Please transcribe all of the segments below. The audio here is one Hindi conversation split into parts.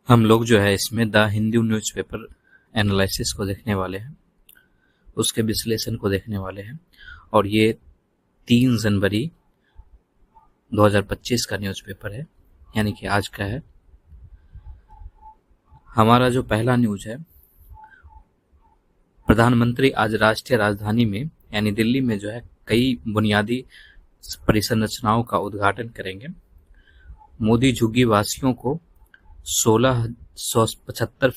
हम लोग जो है इसमें द हिंदू न्यूज़पेपर एनालिसिस को देखने वाले हैं, उसके विश्लेषण को देखने वाले हैं। और ये 3 जनवरी 2025 का न्यूज़पेपर है, यानी कि आज का है। हमारा जो पहला न्यूज है, प्रधानमंत्री आज राष्ट्रीय राजधानी में यानी दिल्ली में जो है कई बुनियादी परिसंरचनाओं का उद्घाटन करेंगे। मोदी झुग्गी वासियों को 1675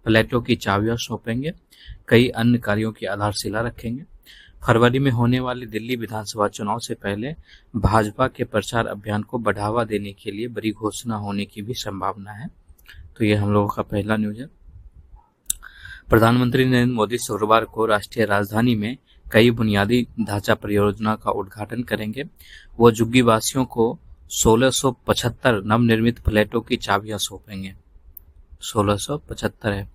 फ्लैटों की चाबियां सौंपेंगे। कई अन्य कार्यों की आधारशिला रखेंगे। फरवरी में होने वाले दिल्ली विधानसभा चुनाव से पहले भाजपा के प्रचार अभियान को बढ़ावा देने के लिए बड़ी घोषणा होने की भी संभावना है। तो ये हम लोगों का पहला न्यूज है। प्रधानमंत्री नरेंद्र मोदी शुक्रवार को राष्ट्रीय राजधानी में कई बुनियादी ढांचा परियोजना का उद्घाटन करेंगे। वो झुग्गी वासियों को 1675 नवनिर्मित फ्लैटों की चाबियां सौंपेंगे। 1675 है।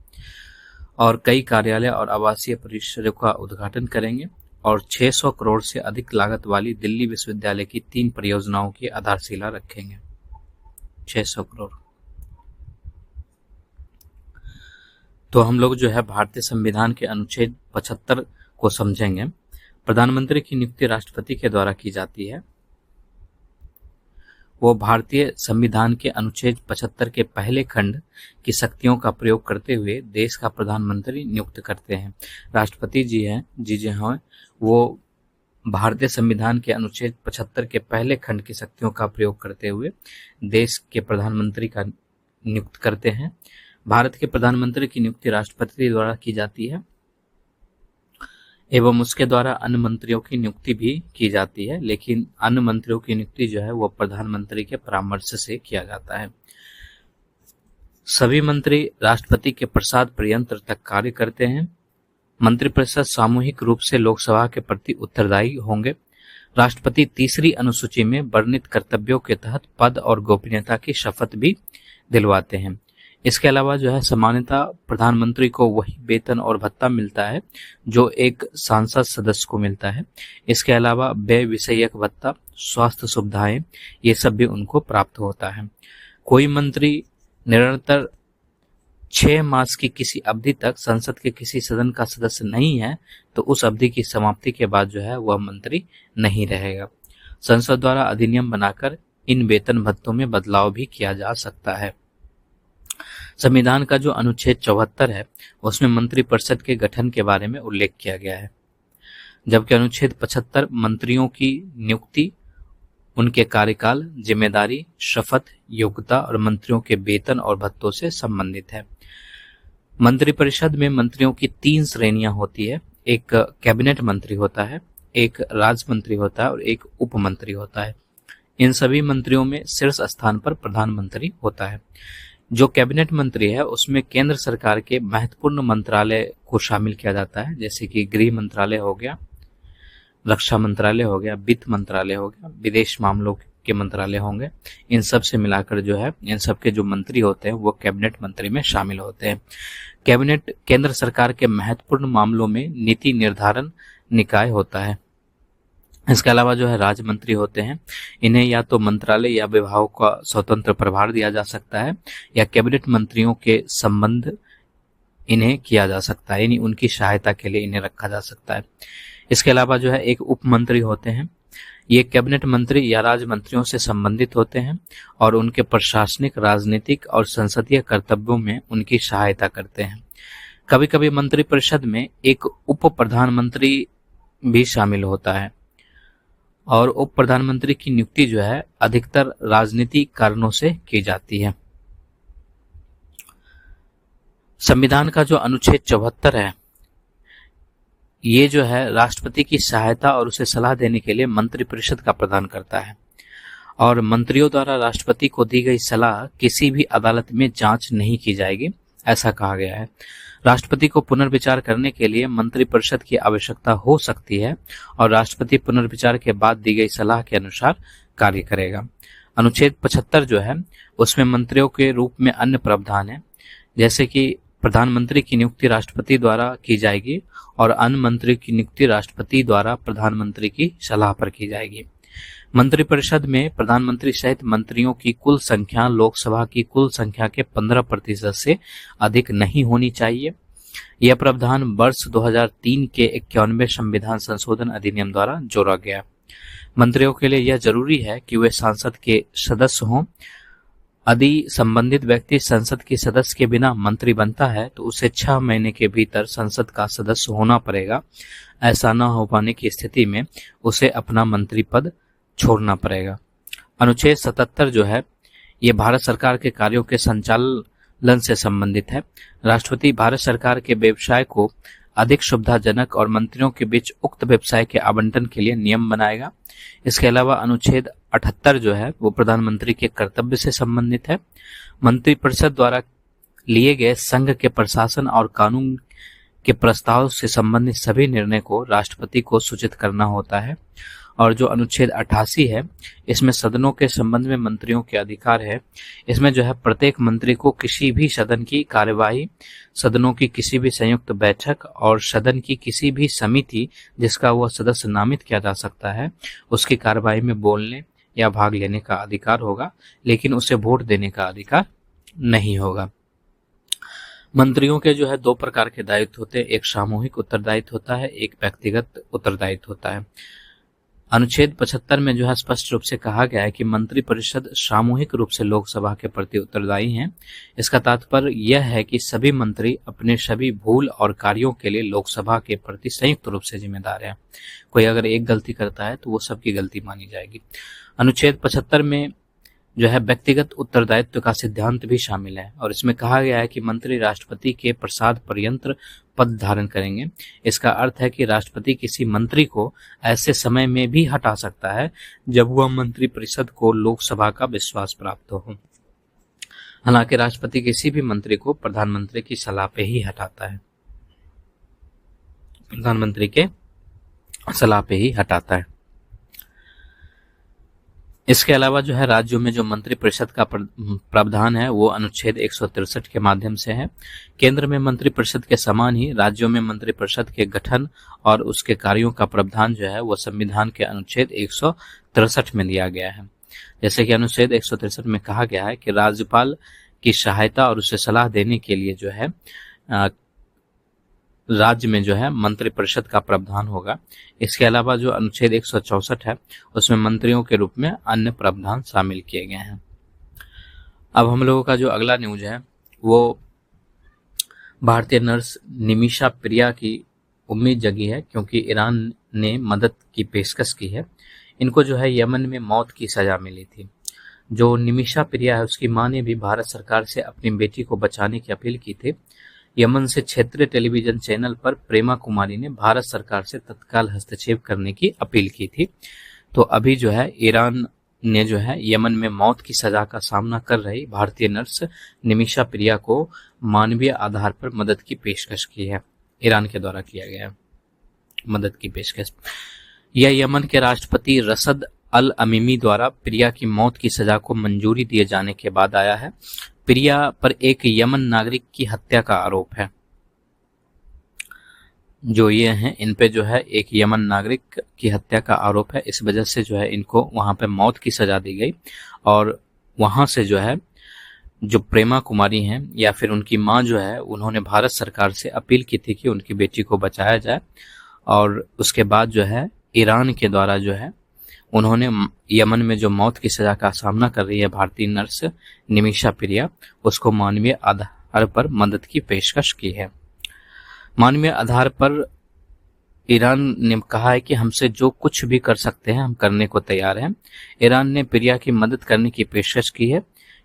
और कई कार्यालय और आवासीय परिसरों का उद्घाटन करेंगे और 600 करोड़ से अधिक लागत वाली दिल्ली विश्वविद्यालय की 3 परियोजनाओं की आधारशिला रखेंगे। 600 करोड़। तो हम लोग जो है भारतीय संविधान के अनुच्छेद 75 को समझेंगे। प्रधानमंत्री की नियुक्ति राष्ट्रपति के द्वारा की जाती है। वो भारतीय संविधान के अनुच्छेद 75 के पहले खंड की शक्तियों का प्रयोग करते हुए देश का प्रधानमंत्री नियुक्त करते हैं। राष्ट्रपति जी हैं वो भारतीय संविधान के अनुच्छेद 75 के पहले खंड की शक्तियों का प्रयोग करते हुए देश के प्रधानमंत्री का नियुक्त करते हैं। भारत के प्रधानमंत्री की नियुक्ति राष्ट्रपति द्वारा की जाती है एवं उसके द्वारा अन्य मंत्रियों की नियुक्ति भी की जाती है, लेकिन अन्य मंत्रियों की नियुक्ति जो है वो प्रधानमंत्री के परामर्श से किया जाता है। सभी मंत्री राष्ट्रपति के प्रसाद पर्यंत तक कार्य करते हैं। मंत्रिपरिषद सामूहिक रूप से लोकसभा के प्रति उत्तरदायी होंगे। राष्ट्रपति तीसरी अनुसूची में वर्णित कर्तव्यों के तहत पद और गोपनीयता की शपथ भी दिलवाते हैं। इसके अलावा जो है सामान्यतः प्रधानमंत्री को वही वेतन और भत्ता मिलता है जो एक सांसद सदस्य को मिलता है। इसके अलावा व्यय विषयक भत्ता, स्वास्थ्य सुविधाएं, ये सब भी उनको प्राप्त होता है। कोई मंत्री निरंतर 6 मास की किसी अवधि तक संसद के किसी सदन का सदस्य नहीं है तो उस अवधि की समाप्ति के बाद जो है वह मंत्री नहीं रहेगा। संसद द्वारा अधिनियम बनाकर इन वेतन भत्तों में बदलाव भी किया जा सकता है। संविधान का जो अनुच्छेद 74 है उसमें मंत्रिपरिषद के गठन के बारे में उल्लेख किया गया है, जबकि अनुच्छेद 75 मंत्रियों की नियुक्ति, उनके कार्यकाल, जिम्मेदारी, शपथ, योग्यता और मंत्रियों के वेतन और भत्तों से संबंधित है। मंत्रिपरिषद में मंत्रियों की 3 श्रेणियां होती है। एक कैबिनेट मंत्री होता है, एक राज्य मंत्री होता है और एक उप मंत्री होता है। इन सभी मंत्रियों में शीर्ष स्थान पर प्रधानमंत्री होता है। जो कैबिनेट मंत्री है उसमें केंद्र सरकार के महत्वपूर्ण मंत्रालय को शामिल किया जाता है, जैसे कि गृह मंत्रालय हो गया, रक्षा मंत्रालय हो गया, वित्त मंत्रालय हो गया, विदेश मामलों के मंत्रालय होंगे। इन सब से मिलाकर जो है इन सब के जो मंत्री होते हैं वो कैबिनेट मंत्री में शामिल होते हैं। कैबिनेट केंद्र सरकार के महत्वपूर्ण मामलों में नीति निर्धारण निकाय होता है। इसके अलावा जो है राज्य मंत्री होते हैं, इन्हें या तो मंत्रालय या विभागों का स्वतंत्र प्रभार दिया जा सकता है या कैबिनेट मंत्रियों के संबंध इन्हें किया जा सकता है, यानी उनकी सहायता के लिए इन्हें रखा जा सकता है। इसके अलावा जो है एक उप मंत्री होते हैं। ये कैबिनेट मंत्री या राज्य मंत्रियों से संबंधित होते हैं और उनके प्रशासनिक, राजनीतिक और संसदीय कर्तव्यों में उनकी सहायता करते हैं। कभी कभी मंत्रिपरिषद में एक उप प्रधानमंत्री भी शामिल होता है और उप प्रधानमंत्री की नियुक्ति जो है अधिकतर राजनीतिक कारणों से की जाती है। संविधान का जो अनुच्छेद 74 है ये जो है राष्ट्रपति की सहायता और उसे सलाह देने के लिए मंत्रिपरिषद का प्रदान करता है और मंत्रियों द्वारा राष्ट्रपति को दी गई सलाह किसी भी अदालत में जांच नहीं की जाएगी, ऐसा कहा गया है। राष्ट्रपति को पुनर्विचार करने के लिए मंत्रिपरिषद की आवश्यकता हो सकती है और राष्ट्रपति पुनर्विचार के बाद दी गई सलाह के अनुसार कार्य करेगा। अनुच्छेद 75 जो है उसमें मंत्रियों के रूप में अन्य प्रावधान है, जैसे कि प्रधानमंत्री की नियुक्ति राष्ट्रपति द्वारा की जाएगी और अन्य मंत्री की नियुक्ति राष्ट्रपति द्वारा प्रधानमंत्री की सलाह पर की जाएगी। मंत्रिपरिषद में प्रधानमंत्री सहित मंत्रियों की कुल संख्या लोकसभा की कुल संख्या के 15% से अधिक नहीं होनी चाहिए। यह प्रावधान वर्ष 2003 के 91वें संविधान संशोधन अधिनियम द्वारा जोड़ा गया। मंत्रियों के लिए यह जरूरी है कि वे संसद के सदस्य हों। यदि संबंधित व्यक्ति संसद के सदस्य के बिना मंत्री बनता है तो उसे 6 महीने के भीतर संसद का सदस्य होना पड़ेगा। ऐसा न हो पाने की स्थिति में उसे अपना मंत्री पद छोड़ना पड़ेगा। अनुच्छेद 77 जो है ये भारत सरकार के कार्यों के संचालन से संबंधित है। राष्ट्रपति भारत सरकार के व्यवसाय को अधिक सुविधाजनक और मंत्रियों के बीच उक्त व्यवसाय के आवंटन के लिए नियम बनाएगा। इसके अलावा अनुच्छेद 78 जो है वो प्रधानमंत्री के कर्तव्य से संबंधित है। मंत्रिपरिषद द्वारा लिए गए संघ के प्रशासन और कानून के प्रस्ताव से संबंधित सभी निर्णय को राष्ट्रपति को सूचित करना होता है। और जो अनुच्छेद 88 है इसमें सदनों के संबंध में मंत्रियों के अधिकार है। इसमें जो है प्रत्येक मंत्री को किसी भी सदन की कार्यवाही, सदनों की किसी भी संयुक्त बैठक और सदन की किसी भी समिति जिसका वह सदस्य नामित किया जा सकता है उसकी कार्यवाही में बोलने या भाग लेने का अधिकार होगा, लेकिन उसे वोट देने का अधिकार नहीं होगा। मंत्रियों के जो है 2 प्रकार के दायित्व होते हैं, एक सामूहिक उत्तरदायित्व होता है, एक व्यक्तिगत उत्तरदायित्व होता है। अनुच्छेद 75 में जो है स्पष्ट रूप से कहा गया है कि मंत्रिपरिषद सामूहिक रूप से लोकसभा के प्रति उत्तरदायी हैं। इसका तात्पर्य यह है कि सभी मंत्री अपने सभी भूल और कार्यों के लिए लोकसभा के प्रति संयुक्त रूप से जिम्मेदार हैं। कोई अगर एक गलती करता है तो वो सबकी गलती मानी जाएगी। अनुच्छेद 75 में जो है व्यक्तिगत उत्तरदायित्व का सिद्धांत भी शामिल है और इसमें कहा गया है कि मंत्री राष्ट्रपति के प्रसाद पर्यंत पद धारण करेंगे। इसका अर्थ है कि राष्ट्रपति किसी मंत्री को ऐसे समय में भी हटा सकता है जब वह मंत्रिपरिषद को लोकसभा का विश्वास प्राप्त हो। हालांकि राष्ट्रपति किसी भी मंत्री को प्रधानमंत्री की सलाह पे ही हटाता है, प्रधानमंत्री के सलाह पे ही हटाता है। इसके अलावा जो है राज्यों में जो मंत्रिपरिषद का प्रावधान है वो अनुच्छेद 163 के माध्यम से है। केंद्र में मंत्रिपरिषद के समान ही राज्यों में मंत्रिपरिषद के गठन और उसके कार्यों का प्रावधान जो है वो संविधान के अनुच्छेद 163 में दिया गया है। जैसे कि अनुच्छेद 163 में कहा गया है कि राज्यपाल की सहायता और उसे सलाह देने के लिए जो है राज्य में जो है मंत्रिपरिषद का प्रावधान होगा। इसके अलावा जो अनुच्छेद 164 है उसमें मंत्रियों के रूप में अन्य प्रावधान शामिल किए गए हैं। अब हम लोगों का जो अगला न्यूज है वो भारतीय नर्स निमिषा प्रिया की उम्मीद जगी है क्योंकि ईरान ने मदद की पेशकश की है। इनको जो है यमन में मौत की सजा मिली थी। जो निमिषा प्रिया है उसकी मां ने भी भारत सरकार से अपनी बेटी को बचाने की अपील की थी। यमन से क्षेत्रीय टेलीविजन चैनल पर प्रेमा कुमारी ने भारत सरकार से तत्काल हस्तक्षेप करने की अपील की थी। तो अभी जो है ईरान ने जो है यमन में मौत की सजा का सामना कर रही भारतीय नर्स निमिषा प्रिया को मानवीय आधार पर मदद की पेशकश की है। ईरान के द्वारा किया गया मदद की पेशकश। यह यमन के राष्ट्रपति रसद अल अमीमी द्वारा प्रिया की मौत की सजा को मंजूरी दिए जाने के बाद आया है। प्रिया पर एक यमन नागरिक की हत्या का आरोप है। जो ये हैं इन पे जो है एक यमन नागरिक की हत्या का आरोप है। इस वजह से जो है इनको वहां पे मौत की सजा दी गई और वहां से जो है जो प्रेमा कुमारी हैं या फिर उनकी मां जो है उन्होंने भारत सरकार से अपील की थी कि उनकी बेटी को बचाया जाए और उसके बाद जो है ईरान के द्वारा जो है उन्होंने यमन में जो मौत की सजा का सामना कर रही है भारतीय नर्स निमिषा प्रिया उसको मानवीय आधार पर मदद की पेशकश की है। मानवीय आधार पर ईरान ने कहा है कि हमसे जो कुछ भी कर सकते हैं हम करने को तैयार हैं। ईरान ने प्रिया की मदद करने की पेशकश की है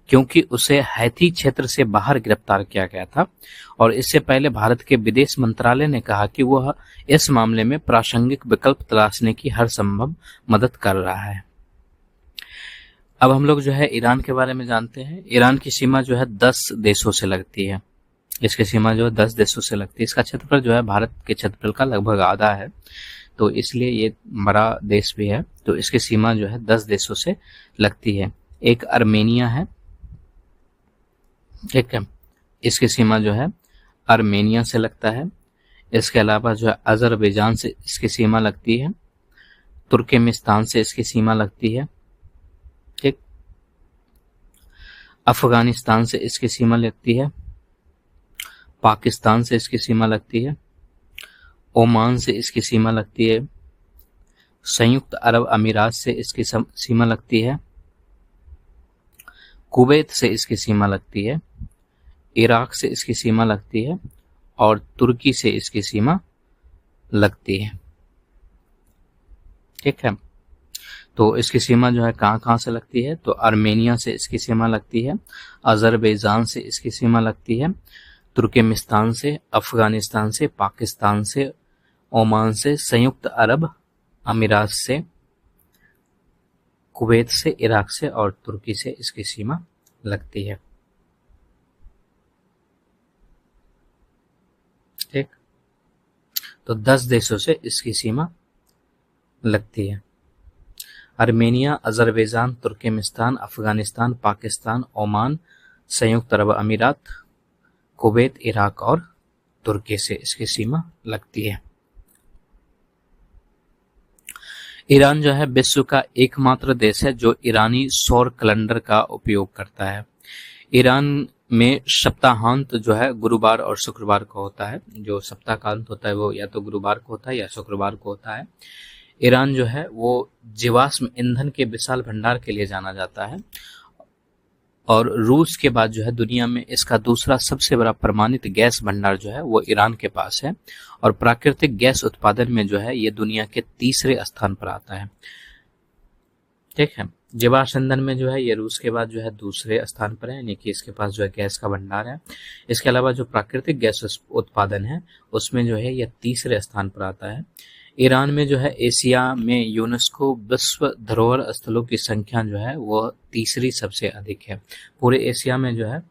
क्योंकि उसे हैती क्षेत्र से बाहर गिरफ्तार किया गया था और इससे पहले भारत के विदेश मंत्रालय ने कहा कि वह इस मामले में प्रासंगिक विकल्प तलाशने की हर संभव मदद कर रहा है। अब हम लोग जो है ईरान के बारे में जानते हैं। ईरान की सीमा जो है 10 देशों से लगती है। इसकी सीमा जो है 10 देशों से लगती है। इसका क्षेत्रफल जो है भारत के क्षेत्रफल का लगभग आधा है, तो इसलिए ये बड़ा देश भी है। तो इसकी सीमा जो है 10 देशों से लगती है। एक अर्मेनिया है, ठीक है, इसकी सीमा जो है अर्मेनिया से लगता है। इसके अलावा जो है अजरबैजान से इसकी सीमा लगती है। तुर्कमेनिस्तान से इसकी सीमा लगती है। ठीक, अफगानिस्तान से इसकी सीमा लगती है, पाकिस्तान से इसकी सीमा लगती है, ओमान से इसकी सीमा लगती है, संयुक्त अरब अमीरात से इसकी सीमा लगती है, कुवैत से इसकी सीमा लगती है, इराक से इसकी सीमा लगती है और तुर्की से इसकी सीमा लगती है। ठीक है, तो इसकी सीमा जो है कहाँ कहाँ से लगती है, तो आर्मेनिया से इसकी सीमा लगती है, अजरबैजान से इसकी सीमा लगती है, तुर्कमेनिस्तान से, अफगानिस्तान से, पाकिस्तान से, ओमान से, संयुक्त अरब अमीरात से, कुवैत से, इराक से और तुर्की से इसकी सीमा लगती है। ठीक, तो 10 देशों से इसकी सीमा लगती है। Armenia, Azerbaijan, Turkmenistan, Afghanistan, Pakistan, Oman, संयुक्त अरब अमीरात, कुवैत, इराक और तुर्की से इसकी सीमा लगती है। ईरान जो है विश्व का एकमात्र देश है जो ईरानी सौर कैलेंडर का उपयोग करता है। ईरान में सप्ताहांत जो है गुरुवार और शुक्रवार को होता है। जो सप्ताह का अंत होता है वो या तो गुरुवार को होता है या शुक्रवार को होता है। ईरान जो है वो जीवाश्म ईंधन के विशाल भंडार के लिए जाना जाता है और रूस के बाद जो है दुनिया में इसका दूसरा सबसे बड़ा प्रमाणित गैस भंडार जो है वो ईरान के पास है और प्राकृतिक गैस उत्पादन में जो है ये दुनिया के तीसरे स्थान पर आता है। ठीक है, जीवाश्म ईंधन में जो है ये रूस के बाद जो है दूसरे स्थान पर है, यानी कि इसके पास जो है गैस का भंडार है। इसके अलावा जो प्राकृतिक गैस उत्पादन है उसमें जो है ये तीसरे स्थान पर आता है। ईरान में जो है एशिया में यूनेस्को विश्व धरोहर स्थलों की संख्या जो है वो तीसरी सबसे अधिक है। पूरे एशिया में जो है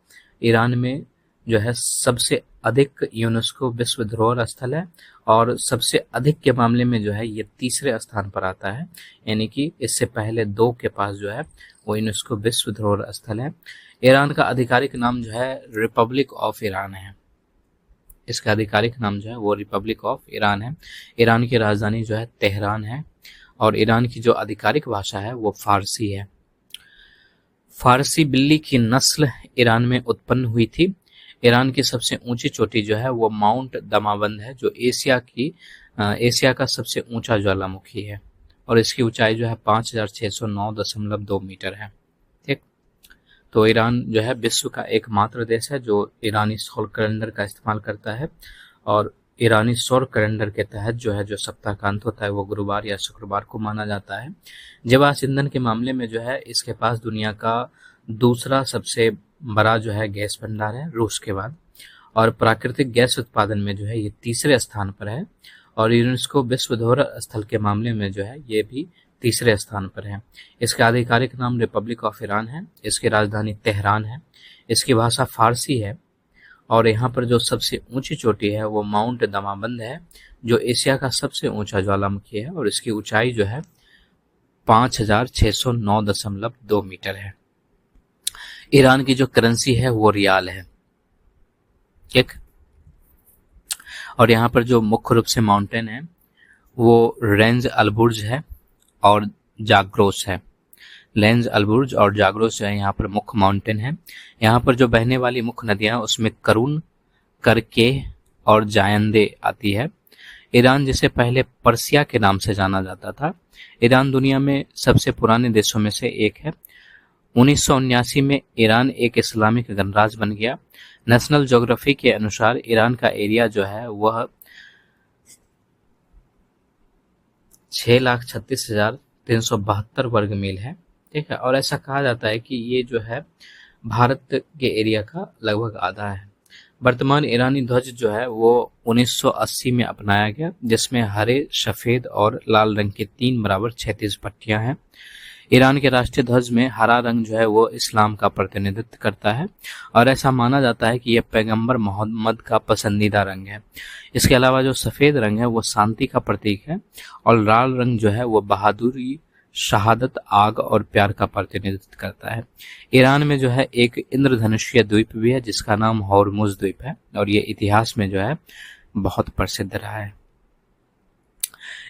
ईरान में जो है सबसे अधिक यूनेस्को विश्व धरोहर स्थल है और सबसे अधिक के मामले में जो है ये तीसरे स्थान पर आता है, यानी कि इससे पहले 2 के पास जो है वो यूनेस्को विश्व धरोहर स्थल है। ईरान का आधिकारिक नाम जो है रिपब्लिक ऑफ ईरान है। इसका आधिकारिक नाम जो है वो रिपब्लिक ऑफ ईरान है। ईरान की राजधानी जो है तेहरान है और ईरान की जो आधिकारिक भाषा है वो फारसी है। फारसी बिल्ली की नस्ल ईरान में उत्पन्न हुई थी। ईरान की सबसे ऊंची चोटी जो है वो माउंट दमावंद है जो एशिया का सबसे ऊंचा ज्वालामुखी है और इसकी ऊंचाई जो है 5609.2 मीटर है। ठीक, तो ईरान जो है विश्व का एकमात्र देश है जो ईरानी सौर कैलेंडर का इस्तेमाल करता है और ईरानी सौर कैलेंडर के तहत जो है जो सप्ताह का अंत होता है वो गुरुवार या शुक्रवार को माना जाता है। जीवाश्म ईंधन के मामले में जो है इसके पास दुनिया का दूसरा सबसे बड़ा जो है गैस भंडार है रूस के बाद और प्राकृतिक गैस उत्पादन में जो है ये तीसरे स्थान पर है और यूनेस्को विश्व धरोहर स्थल के मामले में जो है ये भी तीसरे स्थान पर है। इसका आधिकारिक नाम रिपब्लिक ऑफ ईरान है। इसकी राजधानी तेहरान है। इसकी भाषा फारसी है और यहाँ पर जो सबसे ऊंची चोटी है वो माउंट दमावंद है जो एशिया का सबसे ऊंचा ज्वालामुखी है और इसकी ऊंचाई जो है 5609.2 मीटर है। ईरान की जो करेंसी है वो रियाल है। ठीक, और यहाँ पर जो मुख्य रूप से माउंटेन है वो रेंज अलबुर्ज है और जाग्रोस है। लेंज अलबुर्ज और जाग्रोस जो है यहाँ पर मुख्य माउंटेन है। यहाँ पर जो बहने वाली मुख्य नदियां उसमें करून, करके और जायंदे आती है। ईरान जिसे पहले पर्सिया के नाम से जाना जाता था, ईरान दुनिया में सबसे पुराने देशों में से एक है। 1979 में ईरान एक इस्लामिक गणराज्य बन गया। नेशनल ज्योग्राफी के अनुसार ईरान का एरिया जो है वह 6,36,372 वर्ग मील है। ठीक है, और ऐसा कहा जाता है कि ये जो है भारत के एरिया का लगभग आधा है। वर्तमान ईरानी ध्वज जो है वो 1980 में अपनाया गया जिसमें हरे, सफेद और लाल रंग की 3 बराबर 36 पट्टियां हैं। ईरान के राष्ट्रीय ध्वज में हरा रंग जो है वो इस्लाम का प्रतिनिधित्व करता है और ऐसा माना जाता है कि यह पैगंबर मोहम्मद का पसंदीदा रंग है। इसके अलावा जो सफेद रंग है वो शांति का प्रतीक है और लाल रंग जो है वो बहादुरी, शहादत, आग और प्यार का प्रतिनिधित्व करता है। ईरान में जो है एक इंद्रधनुषीय द्वीप भी है जिसका नाम हॉर्मुज द्वीप है और ये इतिहास में जो है बहुत प्रसिद्ध रहा है।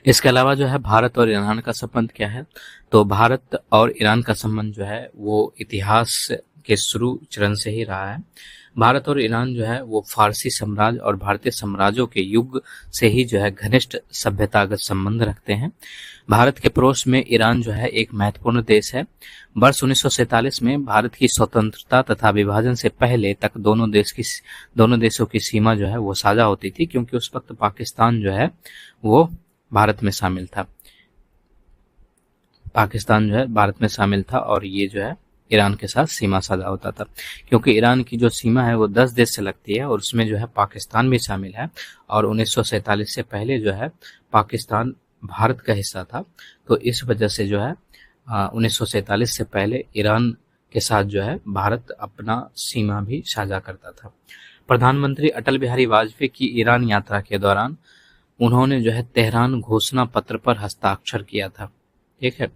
इसके अलावा जो है भारत और ईरान का संबंध क्या है, तो भारत और ईरान का संबंध जो है वो इतिहास के शुरू चरण से ही रहा है। भारत और ईरान जो है वो फारसी साम्राज्य और भारतीय साम्राज्यों के युग से ही जो है घनिष्ठ सभ्यतागत संबंध रखते हैं। भारत के पड़ोस में ईरान जो है एक महत्वपूर्ण देश है। वर्ष 1947 में भारत की स्वतंत्रता तथा विभाजन से पहले तक दोनों देशों की सीमा जो है वो साझा होती थी, क्योंकि उस वक्त पाकिस्तान जो है वो भारत में शामिल था। पाकिस्तान जो है भारत में शामिल था और ये जो है ईरान के साथ सीमा साझा होता था। क्योंकि ईरान की जो सीमा है वो 10 देश से लगती है और उसमें जो है पाकिस्तान भी शामिल है, और 1947 से पहले जो है पाकिस्तान भारत का हिस्सा था। तो इस वजह से जो है 1947 से पहले ईरान के साथ जो है भारत अपना सीमा भी साझा करता था। प्रधानमंत्री अटल बिहारी वाजपेयी की ईरान यात्रा के दौरान उन्होंने जो है तेहरान घोषणा पत्र पर हस्ताक्षर किया था। ठीक है,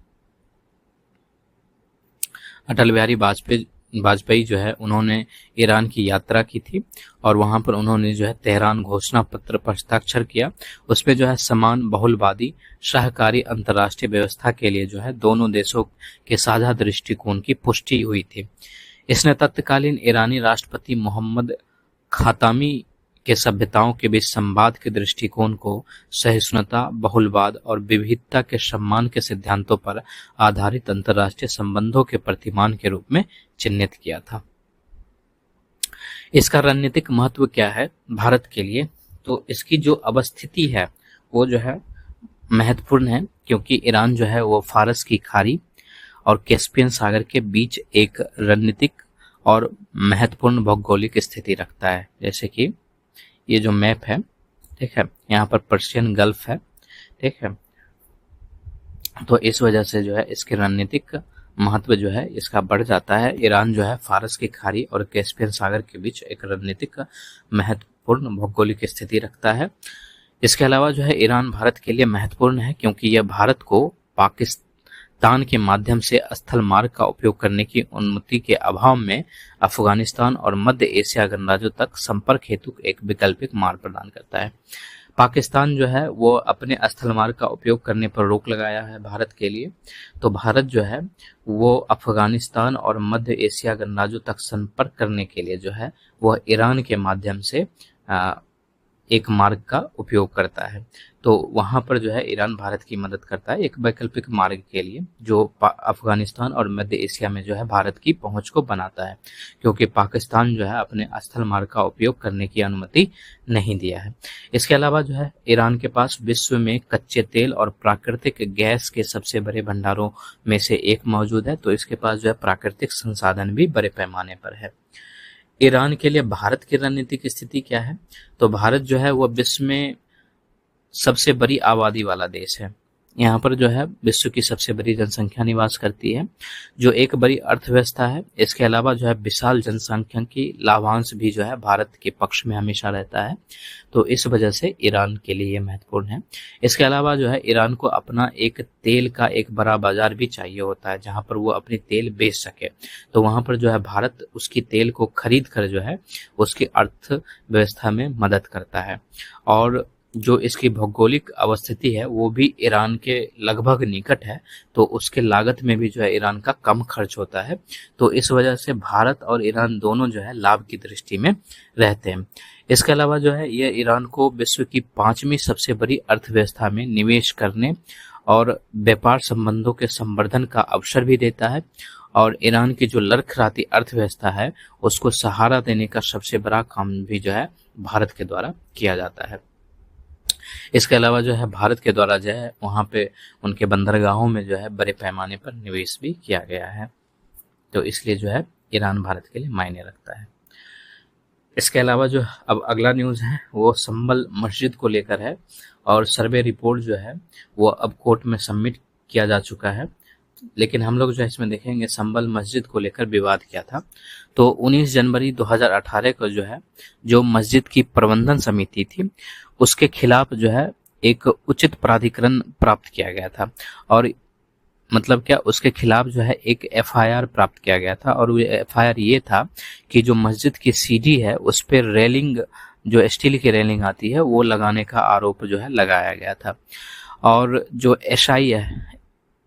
अटल बिहारी वाजपेयी जो है उन्होंने ईरान की यात्रा की थी और वहां पर उन्होंने जो है तेहरान घोषणा पत्र पर हस्ताक्षर किया। उसमें जो है समान बहुलवादी सहकारी अंतर्राष्ट्रीय व्यवस्था के लिए जो है दोनों देशों के साझा दृष्टिकोण की पुष्टि हुई थी। इसने तत्कालीन ईरानी राष्ट्रपति मोहम्मद खातामी के सभ्यताओं के बीच संवाद के दृष्टिकोण को सहिष्णुता, बहुलवाद और विविधता के सम्मान के सिद्धांतों पर आधारित अंतर्राष्ट्रीय संबंधों के प्रतिमान के रूप में चिन्हित किया था। इसका रणनीतिक महत्व क्या है भारत के लिए, तो इसकी जो अवस्थिति है वो जो है महत्वपूर्ण है, क्योंकि ईरान जो है वो फारस की खाड़ी और कैस्पियन सागर के बीच एक रणनीतिक और महत्वपूर्ण भौगोलिक स्थिति रखता है। जैसे कि ये जो मैप है, ठीक है, यहाँ पर पर्शियन गल्फ है, ठीक है, तो इस वजह से जो है इसके रणनीतिक महत्व जो है इसका बढ़ जाता है। ईरान जो है फारस की खाड़ी और कैस्पियन सागर के बीच एक रणनीतिक महत्वपूर्ण भौगोलिक स्थिति रखता है। इसके अलावा जो है ईरान भारत के लिए महत्वपूर्ण है, क्योंकि यह भारत को पाकिस्तान के माध्यम से स्थल मार्ग का उपयोग करने की अनुमति के अभाव में अफगानिस्तान और मध्य एशिया गणराज्यों तक संपर्क हेतु एक वैकल्पिक मार्ग प्रदान करता है। पाकिस्तान जो है वो अपने स्थल मार्ग का उपयोग करने पर रोक लगाया है भारत के लिए, तो भारत जो है वो अफगानिस्तान और मध्य एशिया गणराज्यों तक संपर्क करने के लिए जो है वह ईरान के माध्यम से एक मार्ग का उपयोग करता है। तो वहां पर जो है ईरान भारत की मदद करता है एक वैकल्पिक मार्ग के लिए, जो अफगानिस्तान और मध्य एशिया में जो है भारत की पहुंच को बनाता है, क्योंकि पाकिस्तान जो है अपने स्थल मार्ग का उपयोग करने की अनुमति नहीं दिया है। इसके अलावा जो है ईरान के पास विश्व में कच्चे तेल और प्राकृतिक गैस के सबसे बड़े भंडारों में से एक मौजूद है, तो इसके पास जो है प्राकृतिक संसाधन भी बड़े पैमाने पर है। ईरान के लिए भारत की रणनीतिक स्थिति क्या है, तो भारत जो है वह विश्व में सबसे बड़ी आबादी वाला देश है। यहाँ पर जो है विश्व की सबसे बड़ी जनसंख्या निवास करती है, जो एक बड़ी अर्थव्यवस्था है। इसके अलावा जो है विशाल जनसंख्या की लाभांश भी जो है भारत के पक्ष में हमेशा रहता है, तो इस वजह से ईरान के लिए ये महत्वपूर्ण है। इसके अलावा जो है ईरान को अपना एक तेल का एक बड़ा बाजार भी चाहिए होता है, जहां पर वो अपनी तेल बेच सके, तो वहां पर जो है भारत उसकी तेल को खरीद कर जो है उसकी अर्थव्यवस्था में मदद करता है। और जो इसकी भौगोलिक अवस्थिति है वो भी ईरान के लगभग निकट है, तो उसके लागत में भी जो है ईरान का कम खर्च होता है, तो इस वजह से भारत और ईरान दोनों जो है लाभ की दृष्टि में रहते हैं। इसके अलावा जो है ये ईरान को विश्व की 5वीं सबसे बड़ी अर्थव्यवस्था में निवेश करने और व्यापार संबंधों के संवर्धन का अवसर भी देता है, और ईरान की जो लड़खड़ाती अर्थव्यवस्था है उसको सहारा देने का सबसे बड़ा काम भी जो है भारत के द्वारा किया जाता है। इसके अलावा जो है भारत के द्वारा जो है वहाँ पे उनके बंदरगाहों में जो है बड़े पैमाने पर निवेश भी किया गया है, तो इसलिए जो है ईरान भारत के लिए मायने रखता है। इसके अलावा जो अब अगला न्यूज़ है वो संभल मस्जिद को लेकर है, और सर्वे रिपोर्ट जो है वो अब कोर्ट में सबमिट किया जा चुका है। लेकिन हम लोग जो है इसमें देखेंगे संभल मस्जिद को लेकर विवाद क्या था। तो 19 जनवरी 2018 को जो है जो मस्जिद की प्रबंधन समिति थी उसके खिलाफ जो है एक उचित प्राधिकरण प्राप्त किया गया था, और मतलब क्या उसके खिलाफ जो है एक एफआईआर प्राप्त किया गया था, और वो एफआईआर ये था कि जो मस्जिद की सीढ़ी है उस पर रेलिंग, जो स्टील की रेलिंग आती है वो लगाने का आरोप जो है लगाया गया था। और जो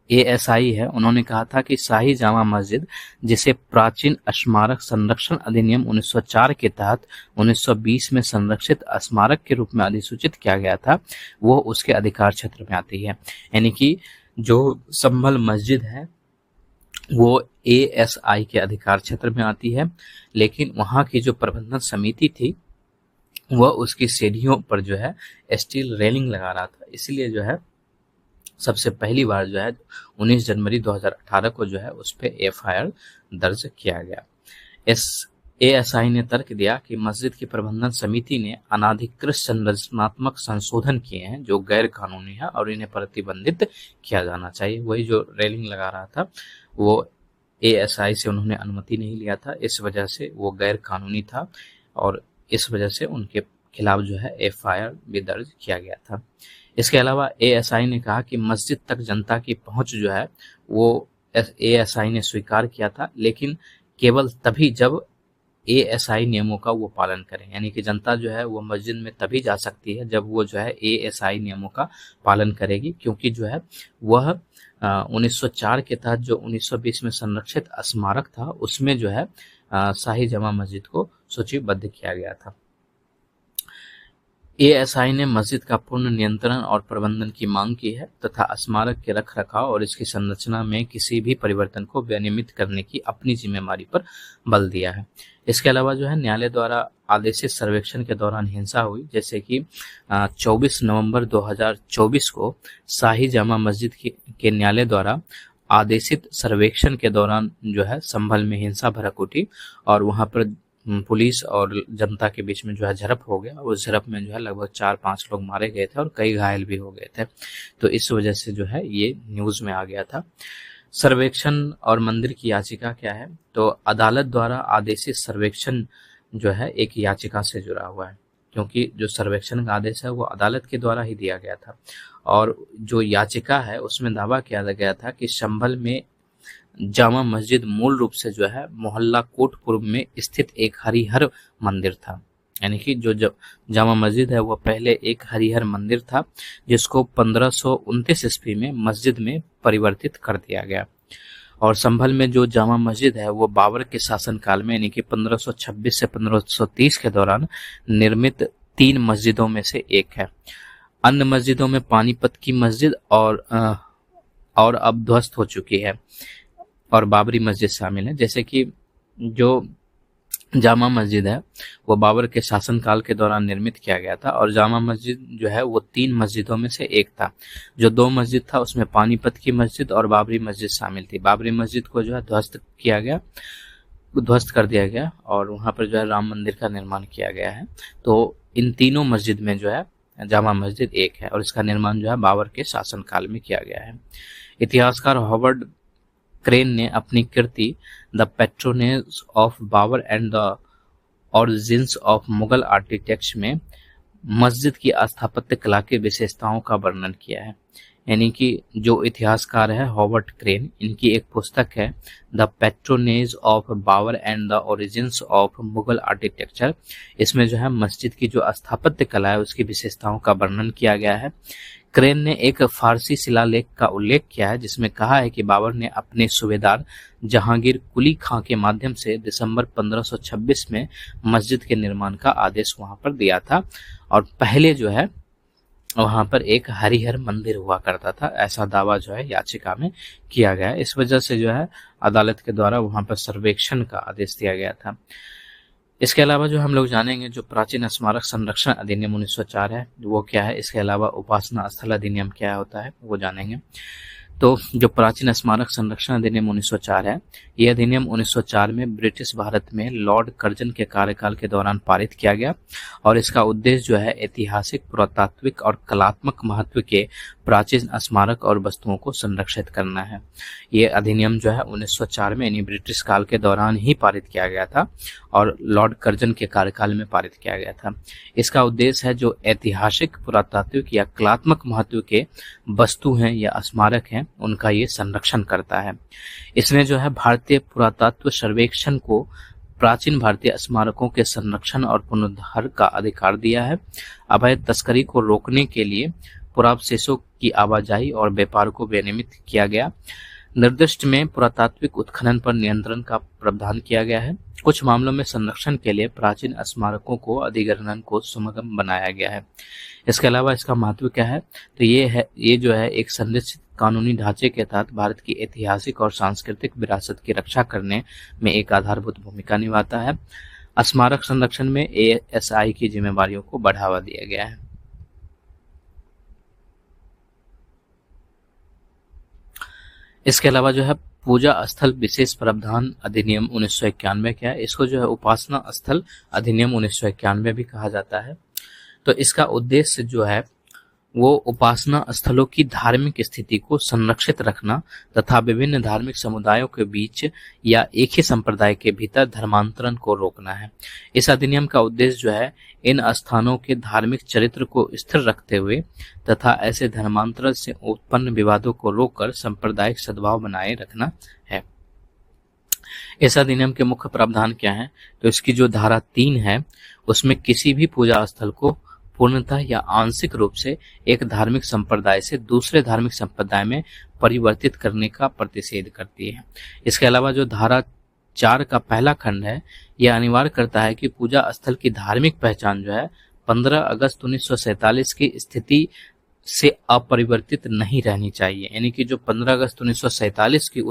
ASI है उन्होंने कहा था कि शाही जामा मस्जिद, जिसे प्राचीन स्मारक संरक्षण अधिनियम 1904 के तहत 1920 में संरक्षित स्मारक के रूप में अधिसूचित किया गया था, वो उसके अधिकार क्षेत्र में आती है। यानी कि जो संभल मस्जिद है वो ASI के अधिकार क्षेत्र में आती है, लेकिन वहाँ की जो प्रबंधन समिति थी वह उसकी सीढ़ियों पर जो है स्टील रेलिंग लगा रहा था, इसलिए जो है सबसे पहली बार जो है 19 जनवरी 2018 को जो है उस पर FIR दर्ज किया गया। ASI ने तर्क दिया कि मस्जिद की प्रबंधन समिति ने अनाधिकृत संरचनात्मक संशोधन किए हैं जो गैर कानूनी है और इन्हें प्रतिबंधित किया जाना चाहिए। वही जो रेलिंग लगा रहा था वो ASI से उन्होंने अनुमति नहीं लिया था, इस वजह से वो गैर कानूनी था और इस वजह से उनके खिलाफ जो है FIR भी दर्ज किया गया था। इसके अलावा ASI ने कहा कि मस्जिद तक जनता की पहुंच जो है वो ASI ने स्वीकार किया था, लेकिन केवल तभी जब ASI नियमों का वो पालन करें। यानी कि जनता जो है वो मस्जिद में तभी जा सकती है जब वो जो है ASI नियमों का पालन करेगी, क्योंकि जो है वह 1904 के तहत जो 1920 में संरक्षित स्मारक था उसमें जो है शाही जामा मस्जिद को सूचीबद्ध किया गया था। ASI ने मस्जिद का पूर्ण नियंत्रण और प्रबंधन की मांग की है तथा स्मारक के रखरखाव और इसकी संरचना में किसी भी परिवर्तन को विनियमित करने की अपनी जिम्मेदारी पर बल दिया है। इसके अलावा जो है न्यायालय द्वारा आदेशित सर्वेक्षण के दौरान हिंसा हुई, जैसे कि 24 नवंबर 2024 को शाही जामा मस्जिद के न्यायालय द्वारा आदेशित सर्वेक्षण के दौरान जो है संभल में हिंसा भड़क उठी और वहां पर पुलिस और जनता के बीच में जो है झड़प हो गया। उस झड़प में जो है लगभग 4-5 लोग मारे गए थे और कई घायल भी हो गए थे, तो इस वजह से जो है ये न्यूज में आ गया था। सर्वेक्षण और मंदिर की याचिका क्या है, तो अदालत द्वारा आदेशित सर्वेक्षण जो है एक याचिका से जुड़ा हुआ है, क्योंकि जो सर्वेक्षण का आदेश है वो अदालत के द्वारा ही दिया गया था और जो याचिका है उसमें दावा किया गया था कि संभल में जामा मस्जिद मूल रूप से जो है मोहल्ला कोटपुर में स्थित एक हरिहर मंदिर था। यानी कि जो जामा मस्जिद है वो पहले एक हरिहर मंदिर था जिसको 1529 ईस्वी में मस्जिद में परिवर्तित कर दिया गया। और संभल में जो जामा मस्जिद है वो बाबर के शासनकाल में यानी कि 1526 से 1530 के दौरान निर्मित 3 मस्जिदों में से एक है। अन्य मस्जिदों में पानीपत की मस्जिद और अब ध्वस्त हो चुकी है और बाबरी मस्जिद शामिल है। जैसे कि जो जामा मस्जिद है वो बाबर के शासनकाल के दौरान निर्मित किया गया था और जामा मस्जिद जो है वो 3 मस्जिदों में से एक था। जो 2 मस्जिद था उसमें पानीपत की मस्जिद और बाबरी मस्जिद शामिल थी। बाबरी मस्जिद को जो है ध्वस्त कर दिया गया और वहां पर जो है राम मंदिर का निर्माण किया गया है। तो इन तीनों मस्जिद में जो है जामा मस्जिद एक है और इसका निर्माण जो है बाबर के शासनकाल में किया गया है। इतिहासकार हॉवर्ड क्रेन ने अपनी कृति the patronage of Babur and the origins of Mughal architecture में मस्जिद की स्थापत्य कला की विशेषताओं का वर्णन किया है। यानी कि जो इतिहासकार है हॉवर्ड क्रेन, इनकी एक पुस्तक है the patronage of Babur and the origins of Mughal architecture. इसमें जो है मस्जिद की जो स्थापत्य कला है उसकी विशेषताओं का वर्णन किया गया है। क्रेन ने एक फारसी शिलालेख का उल्लेख किया है जिसमें कहा है कि बाबर ने अपने सूबेदार जहांगीर कुली खां के माध्यम से दिसंबर 1526 में मस्जिद के निर्माण का आदेश वहां पर दिया था और पहले जो है वहां पर एक हरिहर मंदिर हुआ करता था, ऐसा दावा जो है याचिका में किया गया। इस वजह से जो है अदालत के द्वारा वहां पर सर्वेक्षण का आदेश दिया गया था। इसके अलावा जो हम लोग जानेंगे जो प्राचीन स्मारक संरक्षण अधिनियम 1904 है वो क्या है। इसके अलावा उपासना स्थल अधिनियम क्या होता है वो जानेंगे। तो जो प्राचीन स्मारक संरक्षण अधिनियम 1904 है, ये अधिनियम 1904 में ब्रिटिश भारत में लॉर्ड कर्जन के कार्यकाल के दौरान पारित किया गया और इसका उद्देश्य जो है ऐतिहासिक, पुरातात्विक और कलात्मक महत्व के प्राचीन स्मारक और वस्तुओं को संरक्षित करना है। ये अधिनियम जो है 1904 में यानी ब्रिटिश काल के दौरान ही पारित किया गया था और लॉर्ड कर्जन के कार्यकाल में पारित किया गया था। इसका उद्देश्य है जो ऐतिहासिक, पुरातात्विक या कलात्मक महत्व के वस्तु हैं या स्मारक हैं उनका ये संरक्षण करता है। इसने जो है भारतीय पुरातत्व सर्वेक्षण को प्राचीन भारतीय स्मारकों के संरक्षण और पुनरुद्धार का अधिकार दिया है। अवैध तस्करी को रोकने के लिए पुरावशेषों की आवाजाही और व्यापार को विनियमित किया गया। निर्दिष्ट में पुरातात्विक उत्खनन पर नियंत्रण का प्रावधान किया गया है। कुछ मामलों में संरक्षण के लिए प्राचीन स्मारकों को अधिग्रहण को सुगम बनाया गया है। इसके अलावा इसका महत्व क्या है, तो ये जो है एक संरक्षित कानूनी ढांचे के तहत भारत की ऐतिहासिक और सांस्कृतिक विरासत की रक्षा करने में एक आधारभूत भूमिका निभाता है। स्मारक संरक्षण में ASI की जिम्मेवारियों को बढ़ावा दिया गया है। इसके अलावा जो है पूजा स्थल विशेष प्रावधान अधिनियम 1991 क्या है, इसको जो है उपासना स्थल अधिनियम 1991 भी कहा जाता है। तो इसका उद्देश्य जो है वो उपासना स्थलों की धार्मिक स्थिति को संरक्षित रखना तथा विभिन्न धार्मिक समुदायों के बीच या एक ही संप्रदाय के भीतर धर्मांतरण को रोकना है। इस अधिनियम का उद्देश्य जो है इन स्थानों के धार्मिक चरित्र को स्थिर रखते हुए तथा ऐसे धर्मांतरण से उत्पन्न विवादों को रोककर सांप्रदायिक सद्भाव बनाए रखना है। इस अधिनियम के मुख्य प्रावधान क्या है, तो इसकी जो धारा 3 है उसमें किसी भी पूजा स्थल को पूर्णतः या आंशिक रूप से एक धार्मिक संप्रदाय से दूसरे धार्मिक संप्रदाय में परिवर्तित करने का प्रतिषेध करती है। इसके अलावा जो धारा 4 का पहला खंड है यह अनिवार्य करता है कि पूजा स्थल की धार्मिक पहचान जो है 15 अगस्त 1947 की स्थिति से अपरिवर्तित नहीं रहनी चाहिए। यानी कि जो 15 अगस्त 1947 की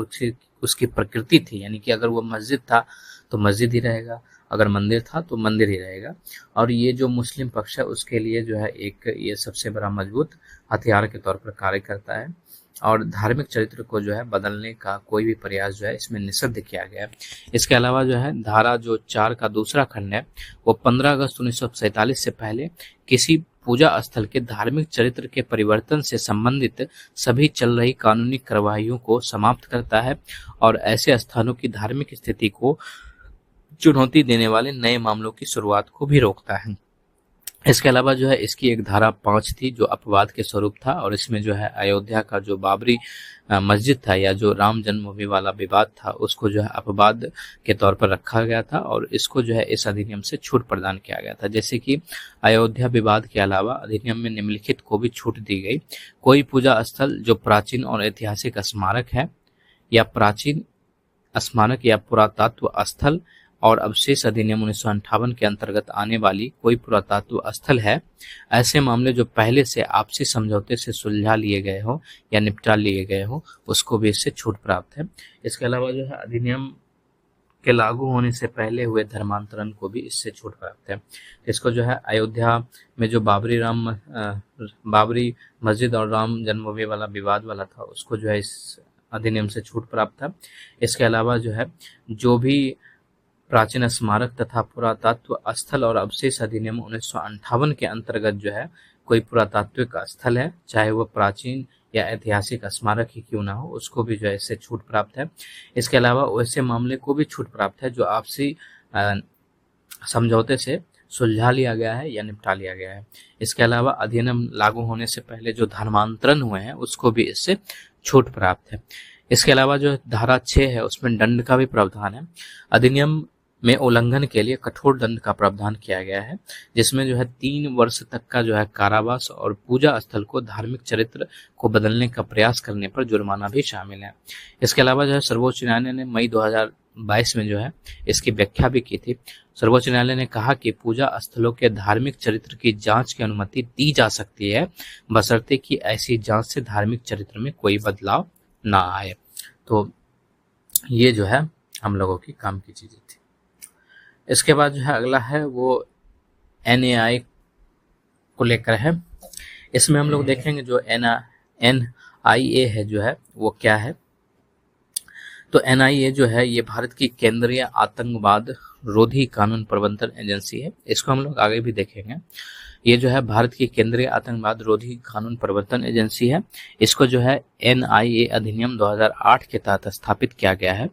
उसकी प्रकृति थी, यानी कि अगर वो मस्जिद था तो मस्जिद ही रहेगा, अगर मंदिर था तो मंदिर ही रहेगा। और ये जो मुस्लिम पक्ष है उसके लिए जो है एक ये सबसे बड़ा मजबूत हथियार के तौर पर कार्य करता है और धार्मिक चरित्र को जो है बदलने का कोई भी प्रयास जो है इसमें निषिद्ध किया गया है। इसके अलावा जो है धारा जो 4 का दूसरा खंड है वो 15 अगस्त 1947 से पहले किसी पूजा स्थल के धार्मिक चरित्र के परिवर्तन से संबंधित सभी चल रही कानूनी कार्यवाहियों को समाप्त करता है और ऐसे स्थानों की धार्मिक स्थिति को चुनौती देने वाले नए मामलों की शुरुआत को भी रोकता है। इसके अलावा जो है इसकी एक धारा 5 थी जो अपवाद के स्वरूप था और इसमें जो है अयोध्या का जो बाबरी मस्जिद था या जो राम जन्मभूमि वाला विवाद था उसको जो है अपवाद के तौर पर रखा गया था और इसको जो है इस अधिनियम से छूट प्रदान किया गया था। जैसे कि अयोध्या विवाद के अलावा अधिनियम में निम्नलिखित को भी छूट दी गई। कोई पूजा स्थल जो प्राचीन और ऐतिहासिक स्मारक है या प्राचीन स्मारक या पुरातत्व स्थल और अवशेष अधिनियम 1958 के अंतर्गत आने वाली कोई पुरातत्व स्थल है, ऐसे मामले जो पहले से आपसी समझौते से सुलझा लिए गए हो या निपटा लिए गए हो उसको भी इससे छूट प्राप्त है। इसके अलावा जो है अधिनियम के लागू होने से पहले हुए धर्मांतरण को भी इससे छूट प्राप्त है। इसको जो है अयोध्या में जो बाबरी मस्जिद और राम जन्मभूमि वाला विवाद वाला था उसको जो है इस अधिनियम से छूट प्राप्त था। इसके अलावा जो है जो भी प्राचीन स्मारक तथा पुरातत्व स्थल और अवशेष अधिनियम 1958 के अंतर्गत जो है कोई पुरातात्विक स्थल है चाहे वह प्राचीन या ऐतिहासिक स्मारक ही क्यों ना हो उसको भी जो है इससे छूट प्राप्त है। इसके अलावा वैसे मामले को भी छूट प्राप्त है जो आपसी समझौते से सुलझा लिया गया है या निपटा लिया गया है। इसके अलावा अधिनियम लागू होने से पहले जो धर्मांतरण हुए हैं उसको भी इससे छूट प्राप्त है। इसके अलावा जो धारा 6 है उसमें दंड का भी प्रावधान है। अधिनियम में उल्लंघन के लिए कठोर दंड का प्रावधान किया गया है जिसमें जो है 3 वर्ष तक का जो है कारावास और पूजा स्थल को धार्मिक चरित्र को बदलने का प्रयास करने पर जुर्माना भी शामिल है। इसके अलावा जो है सर्वोच्च न्यायालय ने मई 2022 में जो है इसकी व्याख्या भी की थी। सर्वोच्च न्यायालय ने कहा कि पूजा स्थलों के धार्मिक चरित्र की जांच की अनुमति दी जा सकती है बशर्ते कि ऐसी जांच से धार्मिक चरित्र में कोई बदलाव ना आए। तो ये जो है हम लोगों की काम की चीजें थी। इसके बाद जो है अगला है वो NAI को लेकर है। इसमें हम लोग देखेंगे जो NIA है जो है वो क्या है। तो NIA जो है ये भारत की केंद्रीय आतंकवाद रोधी कानून प्रवर्तन एजेंसी है। इसको हम लोग आगे भी देखेंगे। ये जो है भारत की केंद्रीय आतंकवाद रोधी कानून प्रवर्तन एजेंसी है। इसको जो है NIA अधिनियम 2008 के तहत स्थापित किया गया है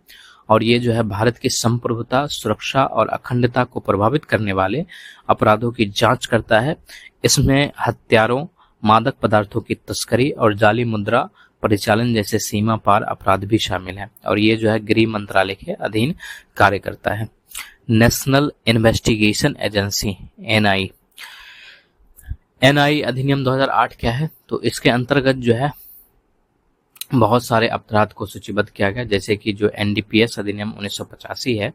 और ये जो है भारत की संप्रभुता, सुरक्षा और अखंडता को प्रभावित करने वाले अपराधों की जांच करता है। इसमें हत्यारों, मादक पदार्थों की तस्करी और जाली मुद्रा परिचालन जैसे सीमा पार अपराध भी शामिल हैं और ये जो है गृह मंत्रालय के अधीन कार्य करता है। National investigation agency NI NI अधिनियम 2008 क्या है, तो इसके अंतर्गत जो है बहुत सारे अपराध को सूचीबद्ध किया गया, जैसे कि जो एनडीपीएस अधिनियम 1985 है,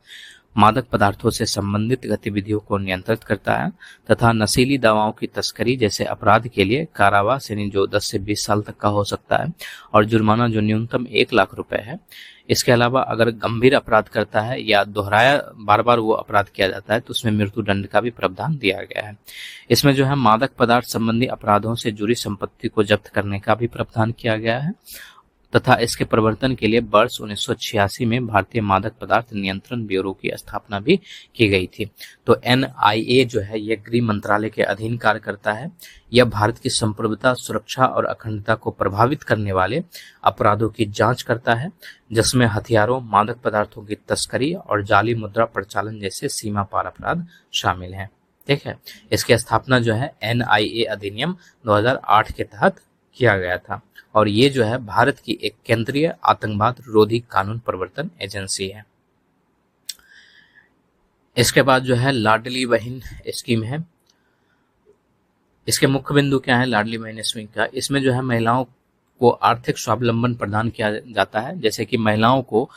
मादक पदार्थों से संबंधित गतिविधियों को नियंत्रित करता है तथा नशीली दवाओं की तस्करी जैसे अपराध के लिए कारावास यानी जो 10 से 20 साल तक का हो सकता है और जुर्माना जो न्यूनतम 1 लाख रुपए है। इसके अलावा अगर गंभीर अपराध करता है या दोहराया बार बार वो अपराध किया जाता है तो उसमें मृत्यु दंड का भी प्रावधान दिया गया है। इसमें जो है मादक पदार्थ संबंधी अपराधों से जुड़ी संपत्ति को जब्त करने का भी प्रावधान किया गया है तथा इसके प्रवर्तन के लिए वर्ष 1986 में भारतीय मादक पदार्थ नियंत्रण ब्यूरो की स्थापना भी की गई थी। तो एनआईए जो है यह गृह मंत्रालय के अधीन कार्य करता है। यह भारत की संप्रभुता, सुरक्षा और अखंडता को प्रभावित करने वाले अपराधों की जांच करता है, जिसमें हथियारों, मादक पदार्थों की तस्करी और जाली मुद्रा प्रचालन जैसे सीमा पार अपराध शामिल हैं। ठीक है, इसकी स्थापना जो है एनआईए अधिनियम 2008 के तहत किया गया था और ये जो है भारत की एक केंद्रीय आतंकवाद रोधी कानून प्रवर्तन एजेंसी है। इसके बाद जो है लाडली बहन स्कीम है। इसके मुख्य बिंदु क्या है लाडली बहन स्कीम का? इसमें जो है महिलाओं को आर्थिक स्वावलंबन प्रदान किया जाता है, जैसे कि महिलाओं को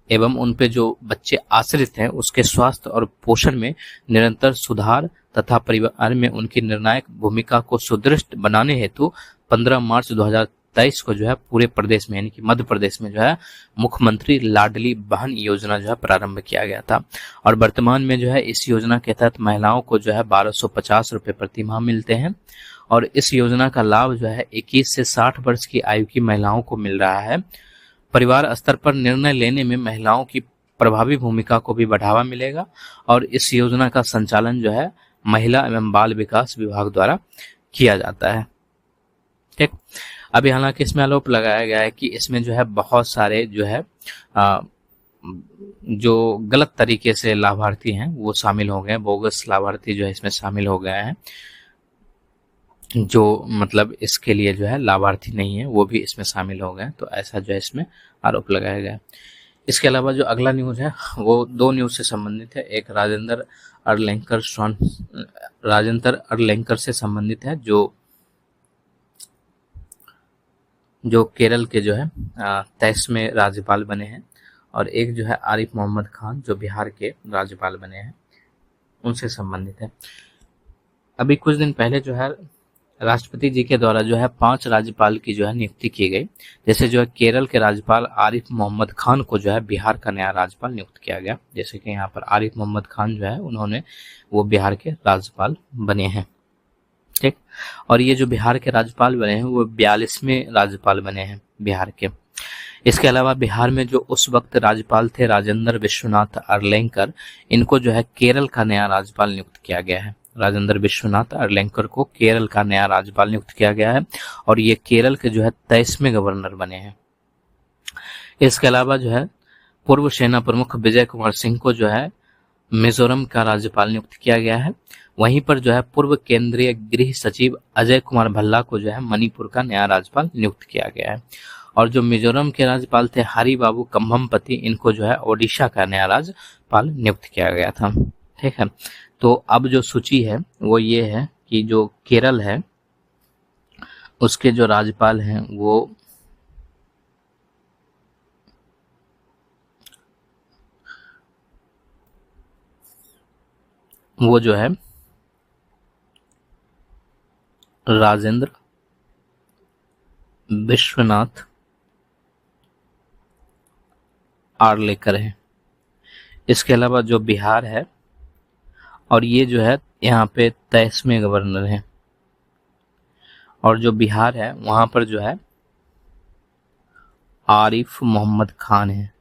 एवं उन पे जो बच्चे आश्रित हैं उसके स्वास्थ्य और पोषण में निरंतर सुधार तथा परिवार में उनकी निर्णायक भूमिका को सुदृढ़ बनाने हेतु 15 मार्च 2023 को जो है पूरे प्रदेश में यानी कि मध्य प्रदेश में जो है मुख्यमंत्री लाडली बहन योजना जो है प्रारंभ किया गया था और वर्तमान में जो है इस योजना के तहत महिलाओं को जो है 1250 रुपये प्रति माह मिलते हैं और इस योजना का लाभ जो है 21 से 60 वर्ष की आयु की महिलाओं को मिल रहा है। परिवार स्तर पर निर्णय लेने में महिलाओं की प्रभावी भूमिका को भी बढ़ावा मिलेगा और इस योजना का संचालन जो है महिला एवं बाल विकास विभाग द्वारा किया जाता है। ठीक, अभी हालांकि इसमें आरोप लगाया गया है कि इसमें जो है बहुत सारे जो है जो गलत तरीके से लाभार्थी हैं वो शामिल हो गए, बोगस लाभार्थी जो है इसमें शामिल हो गए हैं, जो मतलब इसके लिए जो है लाभार्थी नहीं है वो भी इसमें शामिल हो गए, तो ऐसा जो है इसमें आरोप लगाया गया है। इसके अलावा जो अगला न्यूज है वो 2 न्यूज से संबंधित है। एक राजेंद्र अरलेंकर से संबंधित है जो केरल के जो है 23वें राज्यपाल बने हैं और एक जो है आरिफ मोहम्मद खान जो बिहार के राज्यपाल बने हैं, उनसे संबंधित है। अभी कुछ दिन पहले जो है राष्ट्रपति जी के द्वारा जो है 5 राज्यपाल की जो है नियुक्ति की गई। जैसे जो है केरल के राज्यपाल आरिफ मोहम्मद खान को जो है बिहार का नया राज्यपाल नियुक्त किया गया। जैसे कि यहाँ पर आरिफ मोहम्मद खान जो है वो बिहार के राज्यपाल बने हैं। ठीक, और ये जो बिहार के राज्यपाल बने हैं वो 42वें राज्यपाल बने हैं बिहार के। इसके अलावा बिहार में जो उस वक्त राज्यपाल थे राजेंद्र विश्वनाथ अरलेंकर, इनको जो है केरल का नया राज्यपाल नियुक्त किया गया है। राजेंद्र विश्वनाथ अरलेंकर को केरल का नया राज्यपाल नियुक्त किया गया है और ये केरल के जो है 23वें गवर्नर बने हैं। इसके अलावा जो है पूर्व सेना प्रमुख विजय कुमार सिंह को जो है मिजोरम का राज्यपाल नियुक्त किया गया है। वहीं पर जो है पूर्व केंद्रीय गृह सचिव अजय कुमार भल्ला को जो है मणिपुर का नया राज्यपाल नियुक्त किया गया है और जो मिजोरम के राज्यपाल थे हरि बाबू कम्भमपति, इनको जो है ओडिशा का नया राज्यपाल नियुक्त किया गया था। ठीक है, तो अब जो सूची है वो ये है कि जो केरल है उसके जो राज्यपाल हैं वो जो है राजेंद्र विश्वनाथ आर्लेकर है। इसके अलावा जो बिहार है और ये जो है यहाँ पे 23वें गवर्नर हैं और जो बिहार है वहां पर जो है आरिफ मोहम्मद खान है।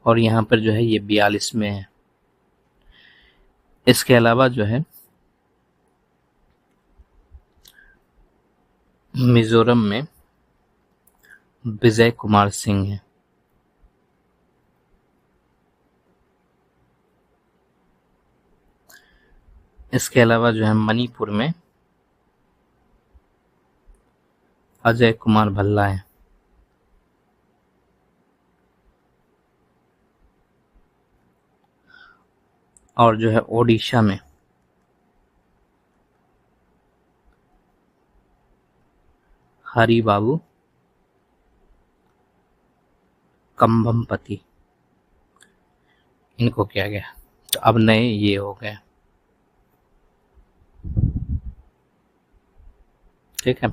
और यहाँ पर जो है ये 42 में है। इसके अलावा जो है मिजोरम में विजय कुमार सिंह है। इसके अलावा जो है मणिपुर में अजय कुमार भल्ला है। और जो है ओडिशा में हरि बाबू कंभमपति, इनको किया गया। तो अब नए ये हो गए, ठीक है।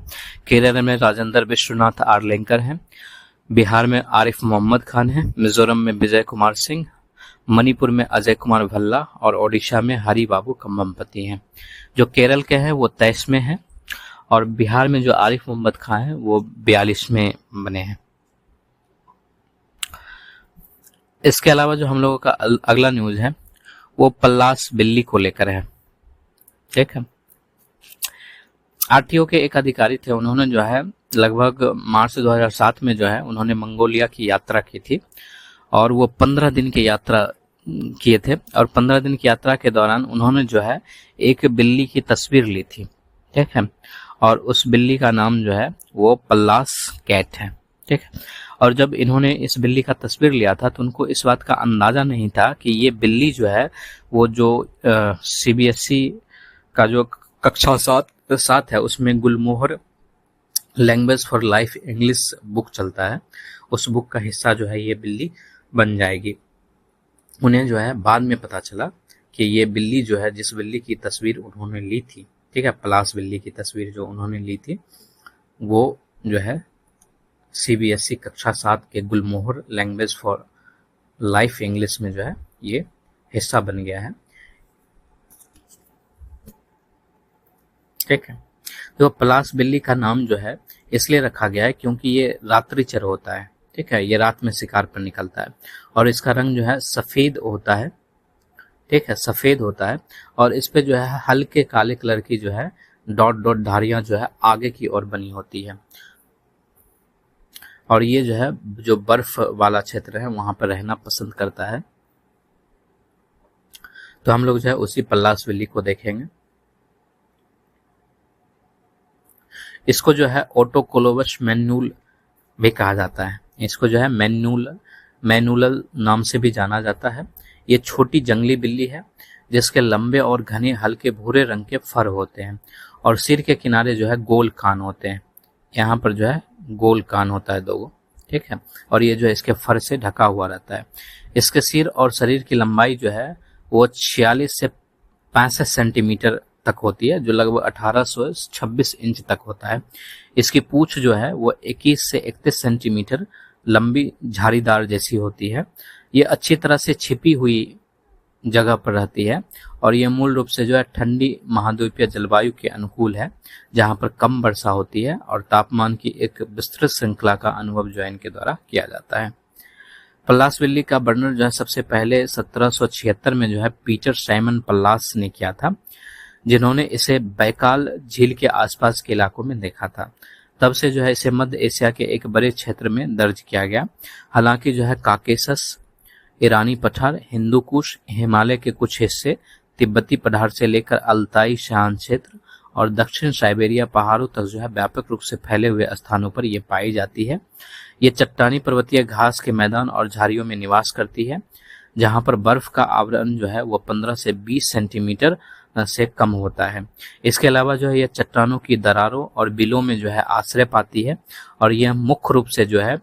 केरल में राजेंद्र विश्वनाथ आर्लेकर हैं, बिहार में आरिफ मोहम्मद खान है, मिजोरम में विजय कुमार सिंह, मणिपुर में अजय कुमार भल्ला और ओडिशा में हरि बाबू कंभमपति हैं। जो केरल के हैं वो 23 में है और बिहार में जो आरिफ मोहम्मद खान है वो 42 में बने हैं। इसके अलावा जो हम लोगों का अगला न्यूज है वो पल्लास बिल्ली को लेकर है, ठीक है। आरटीओ के एक अधिकारी थे, उन्होंने जो है लगभग मार्च 2007 में जो है उन्होंने मंगोलिया की यात्रा की थी और वो 15 दिन की यात्रा किए थे और 15 दिन की यात्रा के दौरान उन्होंने जो है एक बिल्ली की तस्वीर ली थी, ठीक है। और उस बिल्ली का नाम जो है वो पल्लास कैट है, ठीक है। और जब इन्होंने इस बिल्ली का तस्वीर लिया था तो उनको इस बात का अंदाजा नहीं था कि ये बिल्ली जो है वो जो सीबीएसई का जो कक्षा 7 है उसमें Gulmohar language for life English book चलता है, उस बुक का हिस्सा जो है ये बिल्ली बन जाएगी। उन्हें जो है बाद में पता चला कि ये बिल्ली जो है, जिस बिल्ली की तस्वीर उन्होंने ली थी, ठीक है, पलास बिल्ली की तस्वीर जो उन्होंने ली थी वो जो है सीबीएसई कक्षा 7 के गुलमोहर लैंग्वेज फॉर लाइफ इंग्लिश में जो है ये हिस्सा बन गया है, ठीक है। तो पलास बिल्ली का नाम जो है इसलिए रखा गया है क्योंकि ये रात्रिचर होता है, ठीक है, ये रात में शिकार पर निकलता है और इसका रंग जो है सफेद होता है, ठीक है, सफेद होता है और इस पे जो है हल्के काले कलर की जो है डॉट डॉट धारियां जो है आगे की ओर बनी होती है और ये जो है जो बर्फ वाला क्षेत्र है वहां पर रहना पसंद करता है। तो हम लोग जो है उसी पल्लास बिल्ली को देखेंगे। इसको जो है ऑटोकोलोवस मैन्यूल भी कहा जाता है, इसको जो है मैनुलल नाम से भी जाना जाता है। ये छोटी जंगली बिल्ली है जिसके लंबे और घने हल्के भूरे रंग के फर होते हैं और सिर के किनारे जो है गोल कान होते हैं, यहाँ पर जो है गोल कान होता है 2, ठीक है, और ये जो है इसके फर से ढका हुआ रहता है। इसके सिर और शरीर की लंबाई जो है वो 46 से 65 सेंटीमीटर तक होती है, जो लगभग 1826 इंच तक होता है। इसकी पूंछ जो है वो 21 से 31 सेंटीमीटर लंबी झाड़ीदार जैसी होती है। ये अच्छी तरह से छिपी हुई जगह पर रहती है और ये मूल रूप से जो है ठंडी महाद्वीपीय जलवायु के अनुकूल है, जहां पर कम वर्षा होती है और तापमान की एक विस्तृत श्रृंखला का अनुभव जो है इनके द्वारा किया जाता है। पल्लास बिल्ली का वर्णन जो है सबसे पहले 1776 में जो है पीटर साइमन पल्लास ने किया था, जिन्होंने इसे बैकाल झील के आसपास के इलाकों में देखा था। तब से जो है इसे मध्य एशिया के एक बड़े क्षेत्र में दर्ज किया गया। हालांकि जो है काकेशस, ईरानी पठार, हिंदू कुश, हिमालय के कुछ हिस्से, तिब्बती पठार से लेकर अल्ताई शांत क्षेत्र और दक्षिण साइबेरिया पहाड़ों तक जो है व्यापक रूप से फैले हुए स्थानों पर यह पाई जाती है। ये चट्टानी पर्वतीय घास के मैदान और झाड़ियों में निवास करती है, जहां पर बर्फ का आवरण जो है वो 15 से 20 सेंटीमीटर से कम होता है। इसके अलावा जो है यह चट्टानों की दरारों और बिलों में जो है आश्रय पाती है और यह मुख्य रूप से जो है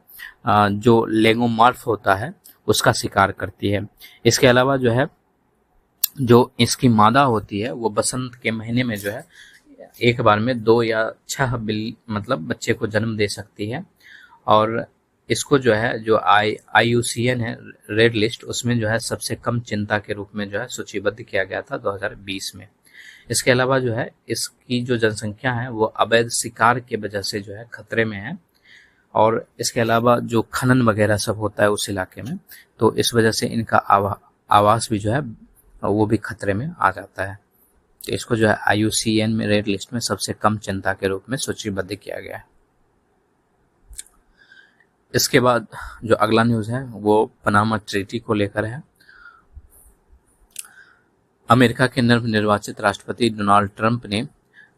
जो लेगोमॉर्फ होता है उसका शिकार करती है। इसके अलावा जो है जो इसकी मादा होती है वो बसंत के महीने में जो है एक बार में 2 या 6 मतलब बच्चे को जन्म दे सकती है और इसको जो है जो IUCN है रेड लिस्ट, उसमें जो है सबसे कम चिंता के रूप में जो है सूचीबद्ध किया गया था 2020 में। इसके अलावा जो है इसकी जो जनसंख्या है वो अवैध शिकार के वजह से जो है खतरे में है और इसके अलावा जो खनन वगैरह सब होता है उस इलाके में, तो इस वजह से इनका आवास भी जो है वो भी खतरे में आ जाता है। तो इसको जो है IUCN में रेड लिस्ट में सबसे कम चिंता के रूप में सूचीबद्ध किया गया है। इसके बाद जो अगला न्यूज है वो पनामा ट्रीटी को लेकर है। अमेरिका के नवनिर्वाचित राष्ट्रपति डोनाल्ड ट्रंप ने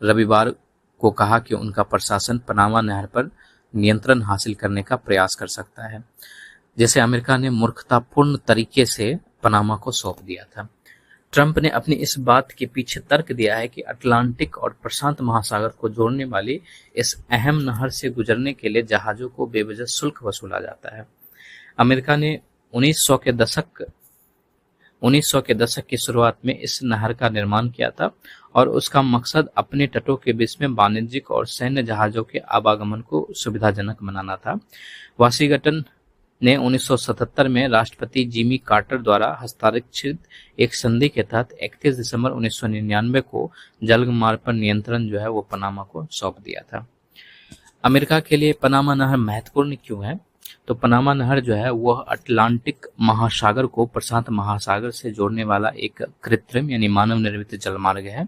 रविवार को कहा कि उनका प्रशासन पनामा नहर पर नियंत्रण हासिल करने का प्रयास कर सकता है, जिसे अमेरिका ने मूर्खतापूर्ण तरीके से पनामा को सौंप दिया था। ट्रंप ने अपनी इस बात के पीछे तर्क दिया है कि अटलांटिक और प्रशांत महासागर को जोड़ने वाली इस अहम नहर से गुजरने के लिए जहाजों को बेवजह शुल्क वसूला जाता है। अमेरिका ने 1900 के दशक की शुरुआत में इस नहर का निर्माण किया था और उसका मकसद अपने तटों के बीच में वाणिज्यिक और सैन्य जहाजों के आवागमन को सुविधाजनक बनाना था। वाशिंगटन ने 1977 में राष्ट्रपति जिमी कार्टर द्वारा हस्ताक्षरित एक संधि के तहत 31 दिसंबर 1999 को जलमार्ग पर नियंत्रण जो है वो पनामा को सौंप दिया था। अमेरिका के लिए पनामा नहर महत्वपूर्ण क्यों है? तो पनामा नहर जो है वह अटलांटिक महासागर को प्रशांत महासागर से जोड़ने वाला एक कृत्रिम यानी मानव निर्मित जलमार्ग है।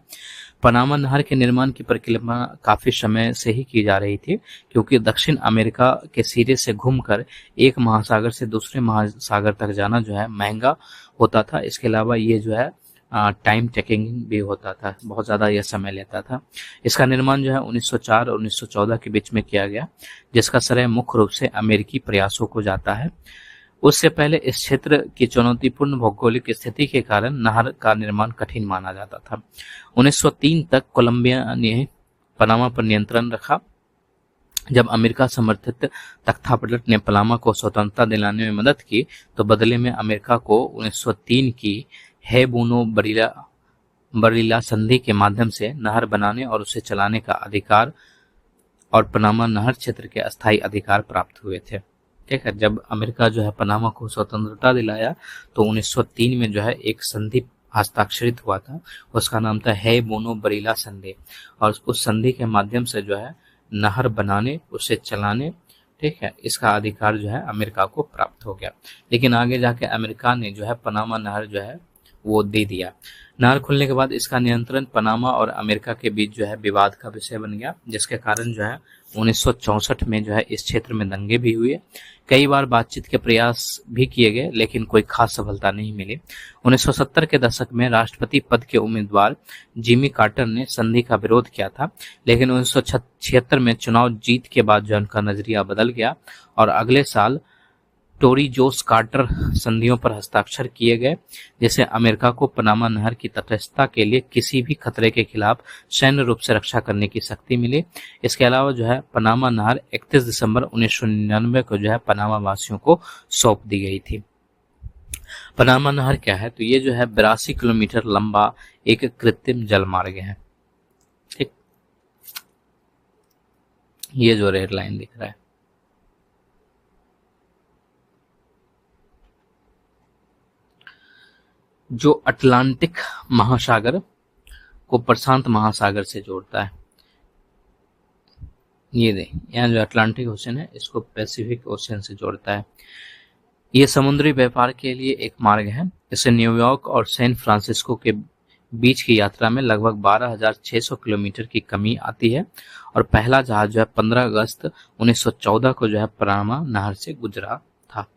पनामा नहर के निर्माण की प्रक्रिया काफी समय से ही की जा रही थी, क्योंकि दक्षिण अमेरिका के सिरे से घूमकर एक महासागर से दूसरे महासागर तक जाना जो है महंगा होता था। इसके अलावा ये जो है टाइम टेकिंग भी होता था, बहुत ज़्यादा यह समय लेता था। इसका निर्माण जो है 1904 और 1914 के बीच में किया गया, जिसका श्रेय मुख्य रूप से अमेरिकी प्रयासों को जाता है। उससे पहले इस क्षेत्र की चुनौतीपूर्ण भौगोलिक स्थिति के कारण नहर का निर्माण कठिन माना जाता था। 1903 तक कोलंबिया ने पनामा पर नियंत्रण रखा। जब अमेरिका समर्थित तख्तापलट ने पनामा को स्वतंत्रता दिलाने में मदद की, तो बदले में अमेरिका को 1903 की है बूनो बरीला संधि के माध्यम से नहर बनाने और उसे चलाने का अधिकार और पनामा नहर क्षेत्र के अस्थायी अधिकार प्राप्त हुए थे। ठीक है, जब अमेरिका जो है पनामा को स्वतंत्रता दिलाया तो 1903 में जो है एक संधि हस्ताक्षरित हुआ था, उसका नाम था है बोनो बरीला संधि, और उस संधि के माध्यम से जो है नहर बनाने, उसे चलाने, ठीक है, इसका अधिकार जो है अमेरिका को प्राप्त हो गया। लेकिन आगे जाके अमेरिका ने जो है पनामा नहर जो है वो दे दिया। नहर खुलने के बाद इसका नियंत्रण पनामा और अमेरिका के बीच जो है विवाद का विषय बन गया, जिसके कारण जो है 1964 में जो है इस क्षेत्र में दंगे भी हुए। कई बार बातचीत के प्रयास भी किए गए, लेकिन कोई खास सफलता नहीं मिली। 1970 के दशक में राष्ट्रपति पद के उम्मीदवार जिमी कार्टर ने संधि का विरोध किया था, लेकिन 1976 में चुनाव जीत के बाद जो उनका नजरिया बदल गया और अगले साल टोरी जोस कार्टर संधियों पर हस्ताक्षर किए गए, जिससे अमेरिका को पनामा नहर की तटस्थता के लिए किसी भी खतरे के खिलाफ सैन्य रूप से रक्षा करने की शक्ति मिली। इसके अलावा जो है पनामा नहर 31 दिसंबर 1999 को जो है पनामा वासियों को सौंप दी गई थी। पनामा नहर क्या है? तो ये जो है 82 किलोमीटर लंबा एक कृत्रिम जलमार्ग है। ठीक, ये जो रेड लाइन दिख रहा है, जो अटलांटिक महासागर को प्रशांत महासागर से जोड़ता है। ये देख, यहाँ जो अटलांटिक ओशन है इसको पैसिफिक ओशन से जोड़ता है। ये समुद्री व्यापार के लिए एक मार्ग है। इससे न्यूयॉर्क और सैन फ्रांसिस्को के बीच की यात्रा में लगभग 12,600 किलोमीटर की कमी आती है और पहला जहाज जो है 15 अगस्त 1914 को जो है पनामा नहर से गुजरा था।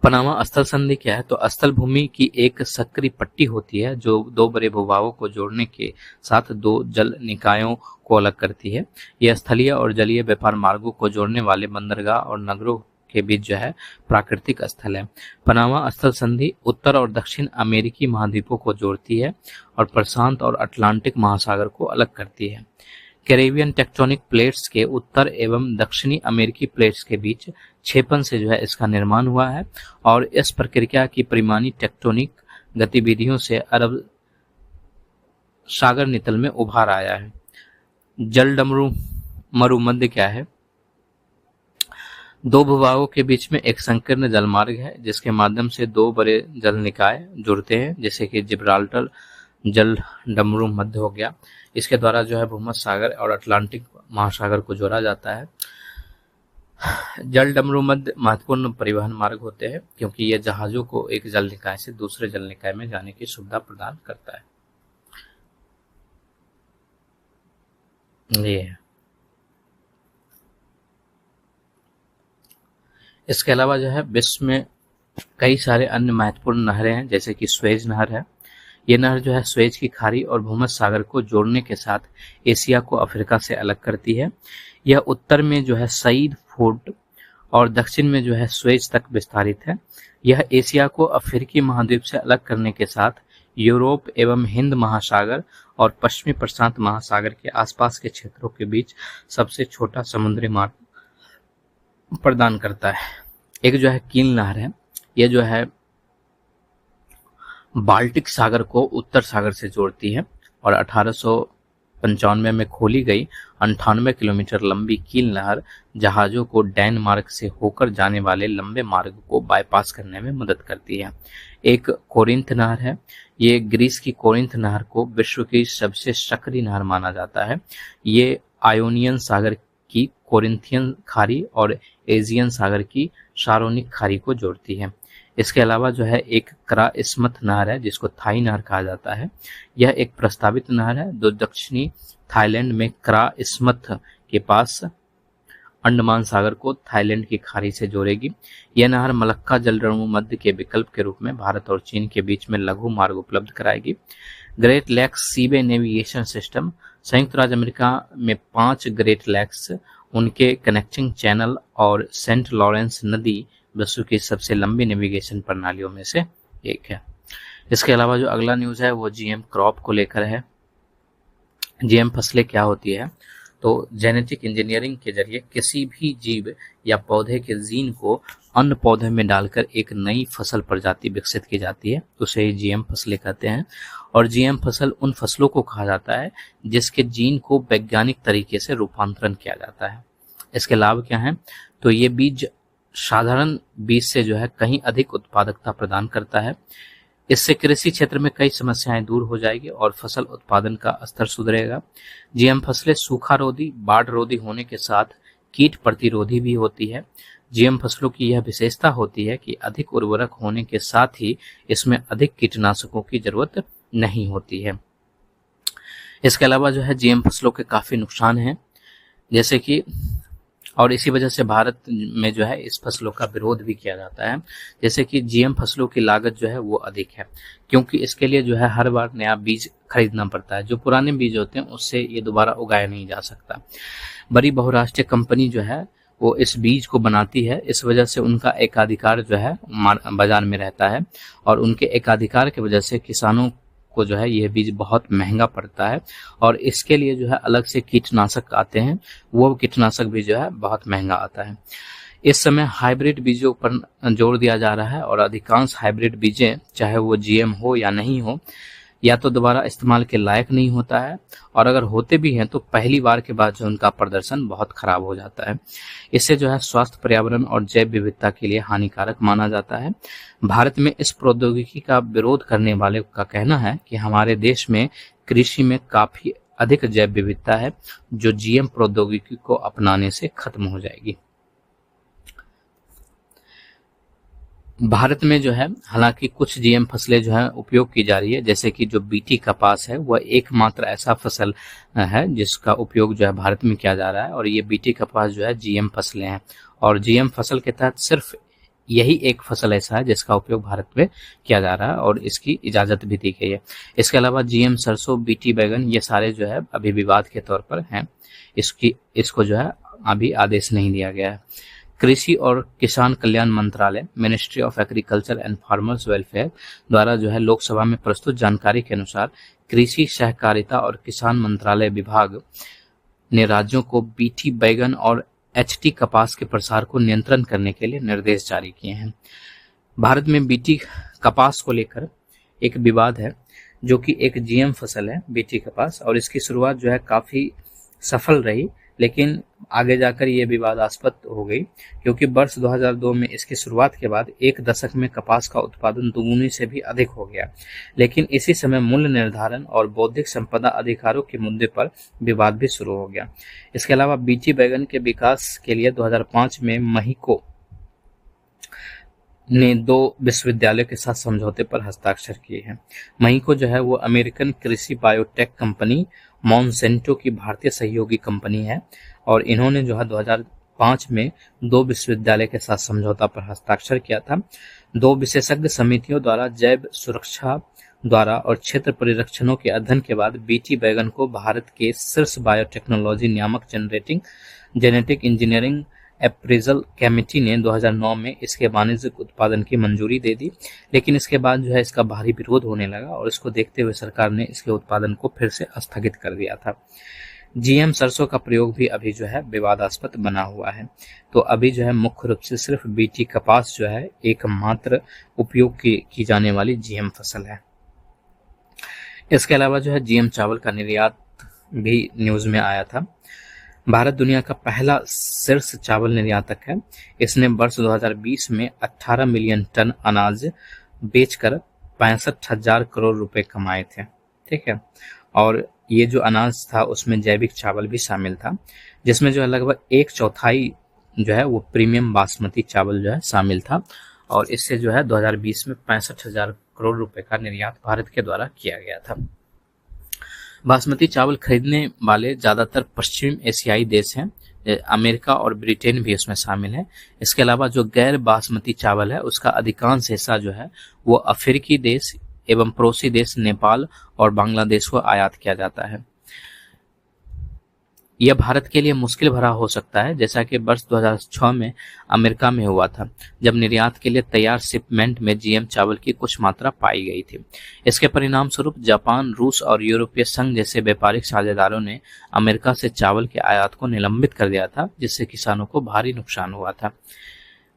पनामा स्थल संधि क्या है? तो स्थल भूमि की एक सक्रिय पट्टी होती है जो दो बड़े भूभागों को जोड़ने के साथ दो जल निकायों को अलग करती है। यह स्थलीय और जलीय व्यापार मार्गों को जोड़ने वाले बंदरगाह और नगरों के बीच जो है प्राकृतिक स्थल है। पनामा स्थल संधि उत्तर और दक्षिण अमेरिकी महाद्वीपों को जोड़ती है और प्रशांत और अटलांटिक महासागर को अलग करती है। कैरेबियन टेक्टोनिक प्लेट्स के उत्तर एवं दक्षिणी अमेरिकी प्लेट्स के बीच क्षेपण से जो है इसका निर्माण हुआ है और इस प्रक्रिया की परिमाणी टेक्टोनिक गतिविधियों से अरब सागर नितल में उभार आया है। जलडमरू मरुमध्य क्या है? दो भूभागों के बीच में एक संकीर्ण जलमार्ग है जिसके माध्यम से दो बड़े जल निकाय जुड़ते हैं, जैसे कि जिब्राल्टर जल डमरू मध्य हो गया। इसके द्वारा जो है भूमध्य सागर और अटलांटिक महासागर को जोड़ा जाता है। जल डमरू मध्य महत्वपूर्ण परिवहन मार्ग होते हैं क्योंकि यह जहाजों को एक जल निकाय से दूसरे जल निकाय में जाने की सुविधा प्रदान करता है। ये है। इसके अलावा जो है विश्व में कई सारे अन्य महत्वपूर्ण नहरें हैं, जैसे कि स्वेज नहर है। यह नहर जो है स्वेज की खाड़ी और भूमध्य सागर को जोड़ने के साथ एशिया को अफ्रीका से अलग करती है। यह उत्तर में जो है सईद फोर्ट और दक्षिण में जो है स्वेज तक विस्तारित है। यह एशिया को अफ्रीकी महाद्वीप से अलग करने के साथ यूरोप एवं हिंद महासागर और पश्चिमी प्रशांत महासागर के आसपास के क्षेत्रों के बीच सबसे छोटा समुद्री मार्ग प्रदान करता है। एक जो है कील नहर है, यह जो है बाल्टिक सागर को उत्तर सागर से जोड़ती है और 1895 में खोली गई 98 किलोमीटर लंबी कील नहर जहाजों को डेनमार्क से होकर जाने वाले लंबे मार्ग को बाईपास करने में मदद करती है। एक कोरिंथ नहर है, ये ग्रीस की कोरिंथ नहर को विश्व की सबसे सकरी नहर माना जाता है। ये आयोनियन सागर की कोरिंथियन खाड़ी और एजियन सागर की शारोनिक खाड़ी को जोड़ती है। इसके अलावा जो है एक क्रा इस्मथ नहर है जिसको थाई नहर कहा जाता है। यह एक प्रस्तावित नहर है जो दक्षिणी थाईलैंड में क्रा इस्मथ के पास अंडमान सागर को थाईलैंड की खाड़ी से जोड़ेगी। यह नहर मलक्का जलरेणु मध्य के विकल्प के रूप में भारत और चीन के बीच में लघु मार्ग उपलब्ध कराएगी। ग्रेट लेक्स सीवे नेविगेशन सिस्टम, संयुक्त राज्य अमेरिका में 5 ग्रेट लेक्स, उनके कनेक्टिंग चैनल और सेंट लॉरेंस नदी विश्व की सबसे लंबी नेविगेशन प्रणालियों में से एक है। इसके अलावा जो अगला न्यूज है वो जीएम क्रॉप को लेकर है। जीएम फसलें क्या होती है? तो जेनेटिक इंजीनियरिंग के जरिए किसी भी जीव या पौधे के जीन को अन्य पौधे में डालकर एक नई फसल प्रजाति विकसित की जाती है, उसे जीएम फसलें कहते हैं। और जीएम फसल उन फसलों को कहा जाता है जिसके जीन को वैज्ञानिक तरीके से रूपांतरण किया जाता है। इसके लाभ क्या हैं? तो ये बीज साधारण बीज से जो है कहीं अधिक उत्पादकता प्रदान करता है। इससे कृषि क्षेत्र में कई समस्याएं दूर हो जाएगी और फसल उत्पादन का स्तर सुधरेगा। जीएम फसलें सूखा रोधी, बाढ़ रोधी होने के साथ कीट प्रतिरोधी भी होती है। जीएम फसलों की यह विशेषता होती है कि अधिक उर्वरक होने के साथ ही इसमें अधिक कीटनाशकों की जरूरत नहीं होती है। इसके अलावा जो है जीएम फसलों के काफी नुकसान हैं, जैसे कि और इसी वजह से भारत में जो है इस फसलों का विरोध भी किया जाता है। जैसे कि जीएम फसलों की लागत जो है वो अधिक है, क्योंकि इसके लिए जो है हर बार नया बीज खरीदना पड़ता है। जो पुराने बीज होते हैं उससे ये दोबारा उगाया नहीं जा सकता। बड़ी बहुराष्ट्रीय कंपनी जो है वो इस बीज को बनाती है, इस वजह से उनका एकाधिकार जो है बाजार में रहता है और उनके एकाधिकार की वजह से किसानों को जो है यह बीज बहुत महंगा पड़ता है और इसके लिए जो है अलग से कीटनाशक आते हैं, वो कीटनाशक भी जो है बहुत महंगा आता है। इस समय हाइब्रिड बीजों पर जोर दिया जा रहा है और अधिकांश हाइब्रिड बीजें चाहे वो जीएम हो या नहीं हो, या तो दोबारा इस्तेमाल के लायक नहीं होता है और अगर होते भी हैं तो पहली बार के बाद जो उनका प्रदर्शन बहुत खराब हो जाता है। इससे जो है स्वास्थ्य, पर्यावरण और जैव विविधता के लिए हानिकारक माना जाता है। भारत में इस प्रौद्योगिकी का विरोध करने वाले का कहना है कि हमारे देश में कृषि में काफी अधिक जैव विविधता है जो जीएम प्रौद्योगिकी को अपनाने से खत्म हो जाएगी। भारत में जो है हालांकि कुछ जीएम फसलें जो है उपयोग की जा रही है, जैसे कि जो बीटी कपास है वह एकमात्र ऐसा फसल है जिसका उपयोग जो है भारत में किया जा रहा है और ये बीटी कपास जो है जीएम फसलें हैं और जीएम फसल के तहत सिर्फ यही एक फसल ऐसा है जिसका उपयोग भारत में किया जा रहा है और इसकी इजाजत भी दी गई है। इसके अलावा जीएम सरसों, बीटी बैगन ये सारे जो है अभी विवाद के तौर पर हैं, इसको जो है अभी आदेश नहीं दिया गया है। कृषि और किसान कल्याण मंत्रालय, ministry of agriculture and farmers welfare द्वारा जो है लोकसभा में प्रस्तुत जानकारी के अनुसार कृषि, सहकारिता और किसान मंत्रालय विभाग ने राज्यों को बीटी बैगन और एचटी कपास के प्रसार को नियंत्रण करने के लिए निर्देश जारी किए हैं। भारत में बीटी कपास को लेकर एक विवाद है जो कि एक जीएम फसल है बीटी कपास और इसकी शुरुआत जो है काफी सफल रही, लेकिन आगे जाकर ये विवादास्पद हो गई क्योंकि वर्ष 2002 में इसकी शुरुआत के बाद एक दशक में कपास का उत्पादन दोगुने से भी अधिक हो गया। लेकिन इसी समय मूल्य निर्धारण और बौद्धिक संपदा अधिकारों के मुद्दे पर विवाद भी शुरू हो गया। इसके अलावा बीटी बैगन के विकास के लिए 2005 में महिको ने 2 विश्वविद्यालयों के साथ समझौते पर हस्ताक्षर किए हैं। महिको जो है वो अमेरिकन कृषि बायोटेक कंपनी मॉन्सेंटो की भारतीय सहयोगी कंपनी है और इन्होंने जो है 2005 में 2 विश्वविद्यालय के साथ समझौता पर हस्ताक्षर किया था। 2 विशेषज्ञ समितियों द्वारा जैव सुरक्षा द्वारा और क्षेत्र परिरक्षणों के अध्ययन के बाद बीटी बैगन को भारत के शीर्ष बायोटेक्नोलॉजी नियामक जेनेटिक इंजीनियरिंग अप्रेजल कमेटी ने 2009 में इसके वाणिज्यिक उत्पादन की मंजूरी दे दी, लेकिन इसके बाद जो है इसका भारी विरोध होने लगा और इसको देखते हुए सरकार ने इसके उत्पादन को फिर से स्थगित कर दिया था। जीएम सरसों का प्रयोग भी अभी जो है विवादास्पद बना हुआ है। तो अभी जो है मुख्य रूप से सिर्फ बीटी कपास जो है एकमात्र उपयोग की जाने वाली जीएम फसल है। इसके अलावा जो है जीएम चावल का निर्यात भी न्यूज में आया था। भारत दुनिया का पहला शीर्ष चावल निर्यातक है। इसने वर्ष 2020 में 18 मिलियन टन अनाज बेचकर 65,000 करोड़ रुपए कमाए थे। ठीक है, और ये जो अनाज था उसमें जैविक चावल भी शामिल था, जिसमें जो है लगभग 1/4 जो है वो प्रीमियम बासमती चावल जो है शामिल था, और इससे जो है 2020 में 65,000 करोड़ रुपए का निर्यात भारत के द्वारा किया गया था। बासमती चावल खरीदने वाले ज्यादातर पश्चिम एशियाई देश हैं, अमेरिका और ब्रिटेन भी उसमें शामिल है। इसके अलावा जो गैर बासमती चावल है उसका अधिकांश हिस्सा जो है वो अफ्रीकी देश एवं पड़ोसी देश नेपाल और बांग्लादेश को आयात किया जाता है। यह भारत के लिए मुश्किल भरा हो सकता है, जैसा कि वर्ष 2006 में अमेरिका में हुआ था, जब निर्यात के लिए तैयार शिपमेंट में जीएम चावल की कुछ मात्रा पाई गई थी। इसके परिणाम स्वरूप जापान, रूस और यूरोपीय संघ जैसे व्यापारिक साझेदारों ने अमेरिका से चावल के आयात को निलंबित कर दिया था, जिससे किसानों को भारी नुकसान हुआ था।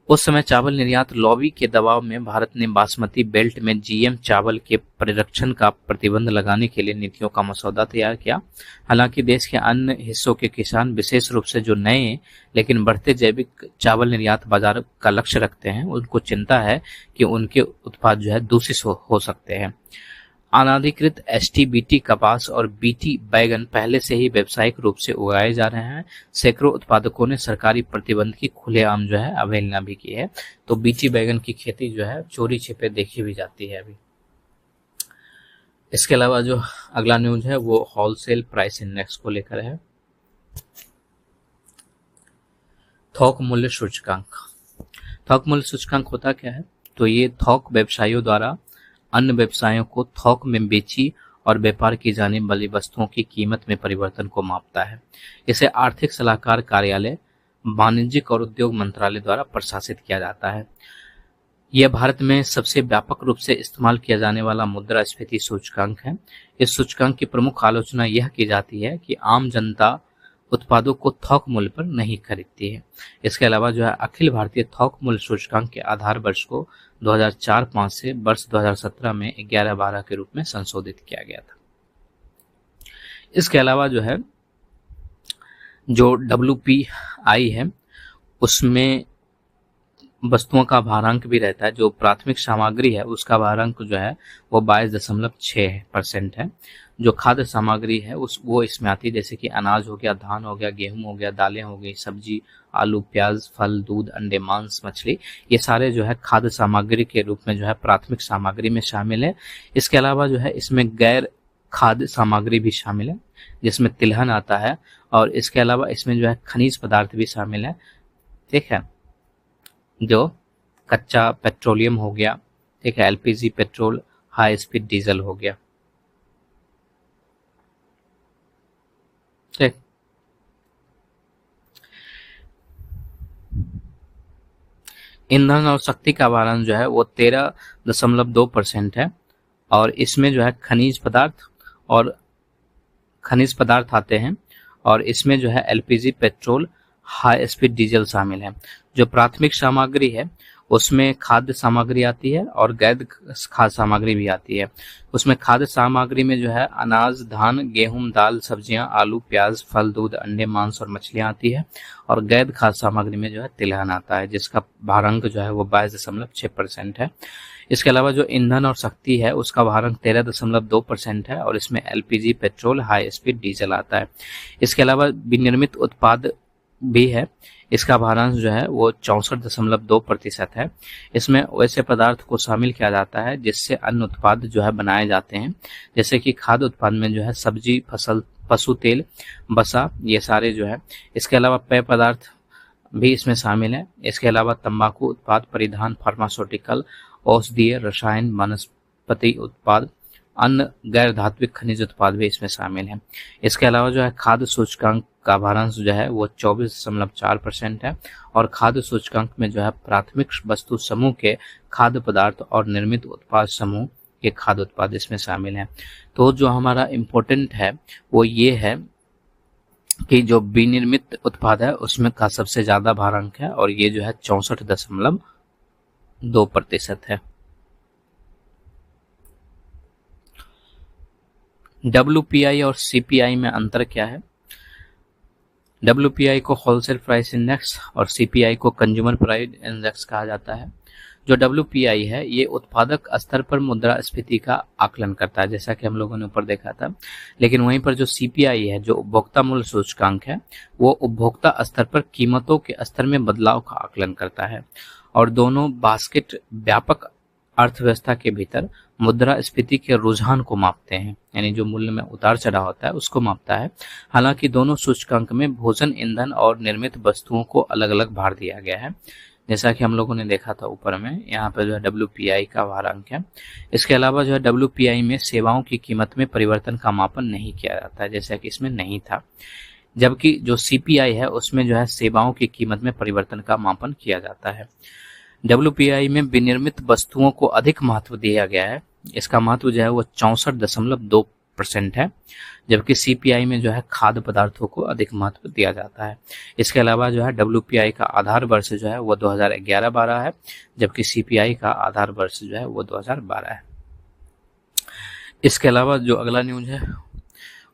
उस समय चावल निर्यात लॉबी के दबाव में भारत ने बासमती बेल्ट में जीएम चावल के परिरक्षण का प्रतिबंध लगाने के लिए नीतियों का मसौदा तैयार किया। हालांकि देश के अन्य हिस्सों के किसान, विशेष रूप से जो नए लेकिन बढ़ते जैविक चावल निर्यात बाजार का लक्ष्य रखते हैं, उनको चिंता है कि उनके उत्पाद जो है दूषित हो सकते हैं। अनाधिकृत एसटी-बीटी कपास और बीटी बैगन पहले से ही व्यावसायिक रूप से उगाए जा रहे हैं। सैकड़ों उत्पादकों ने सरकारी प्रतिबंध की खुलेआम जो है अवहेलना भी की है। तो बीटी बैगन की खेती जो है चोरी छिपे देखी भी जाती है अभी। इसके अलावा जो अगला न्यूज है वो होलसेल प्राइस इंडेक्स को लेकर है। थोक मूल्य सूचकांक। थोक मूल्य सूचकांक होता क्या है? तो ये थोक व्यवसायियों द्वारा अन्य व्यवसायों को थोक में बेची और व्यापार की जाने वाली वस्तुओं की कीमत में परिवर्तन को मापता है। इसे आर्थिक सलाहकार कार्यालय, वाणिज्यिक और उद्योग मंत्रालय द्वारा प्रशासित किया जाता है। यह भारत में सबसे व्यापक रूप से इस्तेमाल किया जाने वाला मुद्रास्फीति सूचकांक है। इस सूचकांक की प्रमुख आलोचना यह की जाती है कि आम जनता उत्पादों को थोक मूल्य पर नहीं खरीदती है। इसके अलावा जो है अखिल भारतीय थोक मूल्य सूचकांक के आधार वर्ष को 2004-05 से वर्ष 2017 में 11-12 के रूप में संशोधित किया गया था। इसके अलावा जो है जो WPI है उसमें वस्तुओं का भारांक भी रहता है। जो प्राथमिक सामग्री है उसका भारांक जो है वो 22.6% है। जो खाद्य सामग्री है वो इसमें आती है, जैसे कि अनाज हो गया, धान हो गया, गेहूं हो गया, दालें हो गई, सब्जी, आलू, प्याज, फल, दूध, अंडे, मांस, मछली, ये सारे जो है खाद्य सामग्री के रूप में जो है प्राथमिक सामग्री में शामिल है। इसके अलावा जो है इसमें गैर खाद्य सामग्री भी शामिल है, जिसमें तिलहन आता है, और इसके अलावा इसमें जो है खनिज पदार्थ भी शामिल है। ठीक है, जो कच्चा पेट्रोलियम हो गया, ठीक है, LPG petrol, high speed diesel हो गया। ठीक, ईंधन और शक्ति का भारण जो है वो 13.2% है, और इसमें जो है खनिज पदार्थ आते हैं, और इसमें जो है LPG petrol, high speed diesel शामिल है। जो प्राथमिक सामग्री है उसमें खाद्य सामग्री आती है और गैर खाद्य सामग्री भी आती है। उसमें खाद्य सामग्री में जो है अनाज, धान, गेहूं, दाल, सब्जियां, आलू, प्याज, फल, दूध, अंडे, मांस और मछलियां आती है, और गैर खाद्य सामग्री में जो है तिलहन आता है, जिसका भारांक जो है वो 22.6% है। इसके अलावा जो ईंधन और शक्ति है उसका भारांक 13.2% है, और इसमें LPG petrol, high speed diesel आता है। इसके अलावा विनिर्मित उत्पाद भी है, इसका भारांश जो है वो 64.2% है। इसमें वैसे पदार्थ को शामिल किया जाता है जिससे अन्य उत्पाद जो है बनाए जाते हैं, जैसे कि खाद्य उत्पाद में जो है सब्जी, फसल, पशु तेल, वसा, ये सारे जो है। इसके अलावा पेय पदार्थ भी इसमें शामिल है। इसके अलावा तंबाकू उत्पाद, परिधान, फार्मास्यूटिकल, औषधीय, रसायन, वनस्पति उत्पाद, अन्य गैर धात्विक खनिज उत्पाद भी इसमें शामिल हैं। इसके अलावा जो है खाद्य सूचकांक का भारांश जो है वो 24.4% है। और खाद्य सूचकांक में जो है प्राथमिक वस्तु समूह के खाद्य पदार्थ और निर्मित उत्पाद समूह के खाद्य उत्पाद इसमें शामिल हैं। तो जो हमारा इम्पोर्टेंट है वो ये है कि जो विनिर्मित उत्पाद है उसमें का सबसे ज्यादा भारांक है और ये जो है 64.2% है। WPI और CPI में अंतर क्या है? WPI को होलसेल प्राइस इंडेक्स और CPI को कंज्यूमर प्राइस इंडेक्स कहा जाता है। जो WPI है ये उत्पादक स्तर पर मुद्रास्फीति का आकलन करता है, जैसा कि हम लोगों ने ऊपर देखा था। लेकिन वहीं पर जो CPI है, जो उपभोक्ता मूल्य सूचकांक है, वो उपभोक्ता स्तर पर कीमतों के स्तर में बदलाव का आकलन करता है। और दोनों बास्केट व्यापक अर्थव्यवस्था के भीतर मुद्रास्फीति के रुझान को मापते हैं, यानी जो मूल्य में उतार चढ़ाव होता है उसको मापता है। हालांकि दोनों सूचकांक में भोजन, ईंधन और निर्मित वस्तुओं को अलग अलग भार दिया गया है, जैसा कि हम लोगों ने देखा था ऊपर में। यहाँ पे जो है WPI का भारांक है। इसके अलावा जो है WPI में सेवाओं की कीमत में परिवर्तन का मापन नहीं किया जाता है, जैसा कि इसमें नहीं था। जबकि जो CPI है उसमें जो है सेवाओं की कीमत में परिवर्तन का मापन किया जाता है। WPI में विनिर्मित वस्तुओं को अधिक महत्व दिया गया है। इसका महत्व जो है वो 64.2% है, जबकि CPI में जो है खाद्य पदार्थों को अधिक महत्व दिया जाता है। इसके अलावा जो है WPI का आधार वर्ष जो है वो 2011-12 है, जबकि CPI का आधार वर्ष जो है वो 2012 है। इसके अलावा जो अगला न्यूज है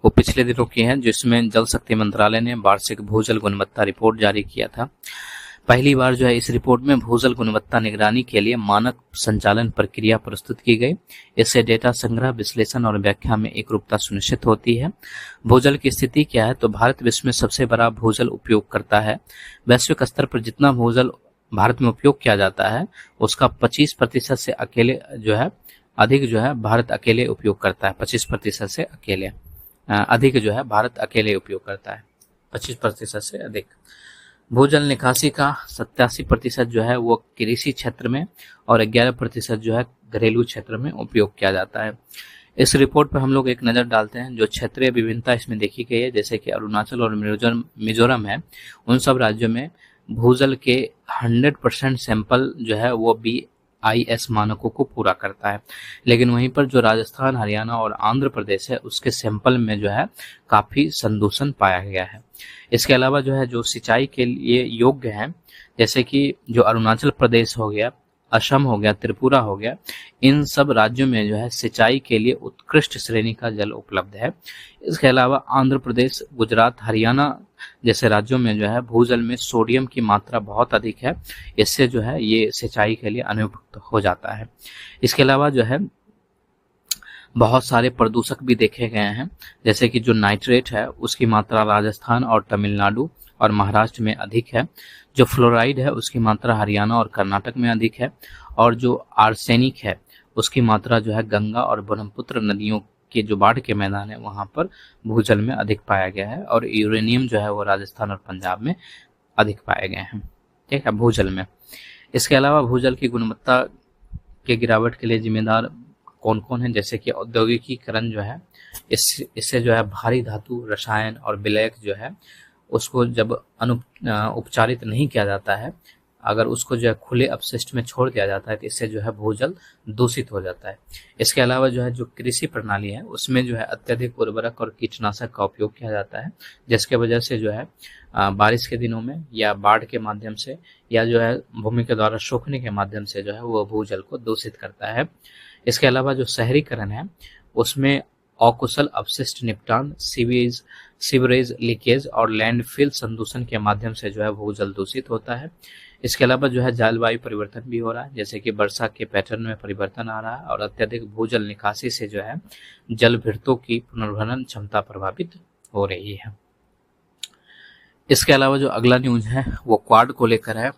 वो पिछले दिनों की है, जिसमें जल शक्ति मंत्रालय ने वार्षिक भूजल गुणवत्ता रिपोर्ट जारी किया था। पहली बार जो है इस रिपोर्ट में भूजल गुणवत्ता निगरानी के लिए मानक संचालन प्रक्रिया प्रस्तुत की गई। इससे डेटा संग्रह, विश्लेषण और व्याख्या में एकरूपता सुनिश्चित होती है। भूजल की स्थिति क्या है? तो भारत विश्व में सबसे बड़ा भूजल उपयोगकर्ता है। वैश्विक स्तर पर जितना भूजल भारत में उपयोग किया जाता है उसका 25% से अकेले जो है अधिक जो है भारत अकेले उपयोग करता है। 25% से अकेले अधिक जो है भारत अकेले उपयोग करता है, 25% से अधिक। भूजल निकासी का 87% जो है वो कृषि क्षेत्र में और 11% जो है घरेलू क्षेत्र में उपयोग किया जाता है। इस रिपोर्ट पर हम लोग एक नज़र डालते हैं। जो क्षेत्रीय विभिन्नता इसमें देखी गई है, जैसे कि अरुणाचल और मिजोरम है, उन सब राज्यों में भूजल के 100% सैंपल जो है वो BIS मानकों को पूरा करता है। लेकिन वहीं पर जो राजस्थान, हरियाणा और आंध्र प्रदेश है उसके सैंपल में जो है काफी संदूषण पाया गया है। इसके अलावा जो है जो सिंचाई के लिए योग्य है, जैसे कि जो अरुणाचल प्रदेश हो गया, असम हो गया, त्रिपुरा हो गया, इन सब राज्यों में जो है सिंचाई के लिए उत्कृष्ट श्रेणी का जल उपलब्ध है। इसके अलावा आंध्र प्रदेश, गुजरात, हरियाणा जैसे राज्यों में जो है भूजल में सोडियम की मात्रा बहुत अधिक है। इससे जो है ये सिंचाई के लिए अनुपयुक्त हो जाता है। इसके अलावा जो है बहुत सारे प्रदूषक भी देखे गए हैं, जैसे कि जो नाइट्रेट है उसकी मात्रा राजस्थान और तमिलनाडु और महाराष्ट्र में अधिक है। जो फ्लोराइड है उसकी मात्रा हरियाणा और कर्नाटक में अधिक है। और जो आर्सेनिक है उसकी मात्रा जो है गंगा और ब्रह्मपुत्र नदियों के जो बाढ़ के मैदान है वहां पर भूजल में अधिक पाया गया है। और यूरेनियम जो है वो राजस्थान और पंजाब में अधिक पाए गए हैं, ठीक है, भूजल में। इसके अलावा भूजल की गुणवत्ता के गिरावट के लिए जिम्मेदार कौन कौन है, जैसे कि औद्योगिकीकरण जो है, इससे जो है भारी धातु, रसायन और विलयक जो है उसको जब उपचारित नहीं किया जाता है, अगर उसको जो है खुले अपशिष्ट में छोड़ दिया जाता है तो इससे जो है भूजल दूषित हो जाता है। इसके अलावा जो है जो कृषि प्रणाली है उसमें जो है अत्यधिक उर्वरक और कीटनाशक का उपयोग किया जाता है, जिसके वजह से जो है बारिश के दिनों में या बाढ़ के माध्यम से या जो है भूमि के द्वारा सूखने के माध्यम से जो है वो भूजल को दूषित करता है। इसके अलावा जो शहरीकरण है उसमें अकुशल अपशिष्ट निपटान, सीवरेज लीकेज और लैंडफिल संदूषण के माध्यम से जो है भूजल दूषित होता है। इसके अलावा जो है जलवायु परिवर्तन भी हो रहा है, जैसे कि वर्षा के पैटर्न में परिवर्तन आ रहा है और अत्यधिक भूजल निकासी से जो है जल भृतों की पुनर्भरण क्षमता प्रभावित हो रही है। इसके अलावा जो अगला न्यूज है वो क्वाड को लेकर है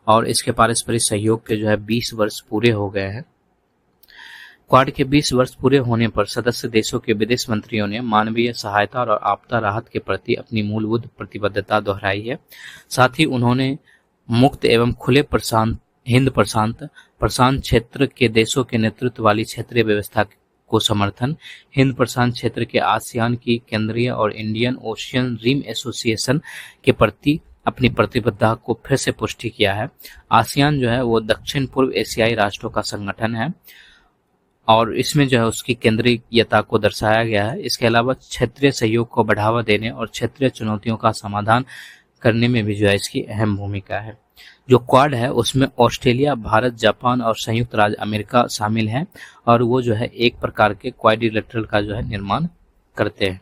और इसके पारस्परिक सहयोग के जो है 20 वर्ष पूरे हो गए हैं। क्वाड के 20 वर्ष पूरे होने पर सदस्य देशों के विदेश मंत्रियों ने मानवीय सहायता और आपदा राहत के प्रति अपनी मूलभूत प्रतिबद्धता दोहराई है। साथ ही उन्होंने मुक्त एवं खुले हिंद प्रशांत क्षेत्र के देशों के नेतृत्व वाली क्षेत्रीय व्यवस्था को समर्थन, हिंद प्रशांत क्षेत्र के आसियान की केंद्रीय और इंडियन ओशियन रिम एसोसिएशन के प्रति अपनी प्रतिबद्धता को फिर से पुष्टि किया है। आसियान जो है वो दक्षिण पूर्व एशियाई राष्ट्रों का संगठन है और इसमें जो है उसकी केंद्रीयता को दर्शाया गया है। इसके अलावा क्षेत्रीय सहयोग को बढ़ावा देने और क्षेत्रीय चुनौतियों का समाधान करने में भी जो है इसकी अहम भूमिका है। जो क्वाड है उसमें ऑस्ट्रेलिया, भारत, जापान और संयुक्त राज्य अमेरिका शामिल हैं और वो जो है एक प्रकार के क्वाड्रिलेटरल का जो है निर्माण करते हैं,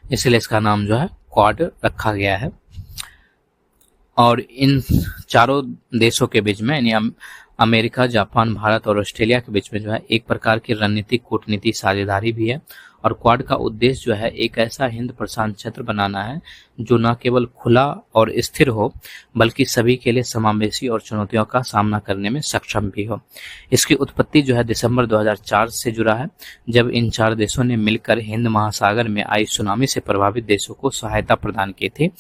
इसलिए इसका नाम जो है क्वाड रखा गया है। और इन चारों देशों के बीच में यानी अमेरिका, जापान, भारत और ऑस्ट्रेलिया के बीच में जो है एक प्रकार की रणनीतिक कूटनीति साझेदारी भी है। और क्वाड का उद्देश्य जो है एक ऐसा हिंद प्रशांत क्षेत्र बनाना है जो न केवल खुला और स्थिर हो बल्कि सभी के लिए समावेशी और चुनौतियों का सामना करने में सक्षम भी हो। इसकी उत्पत्ति जो है दिसंबर 2004 से जुड़ा है, जब इन 4 देशों ने मिलकर हिंद महासागर में आई सुनामी से प्रभावित देशों को सहायता प्रदान की थी।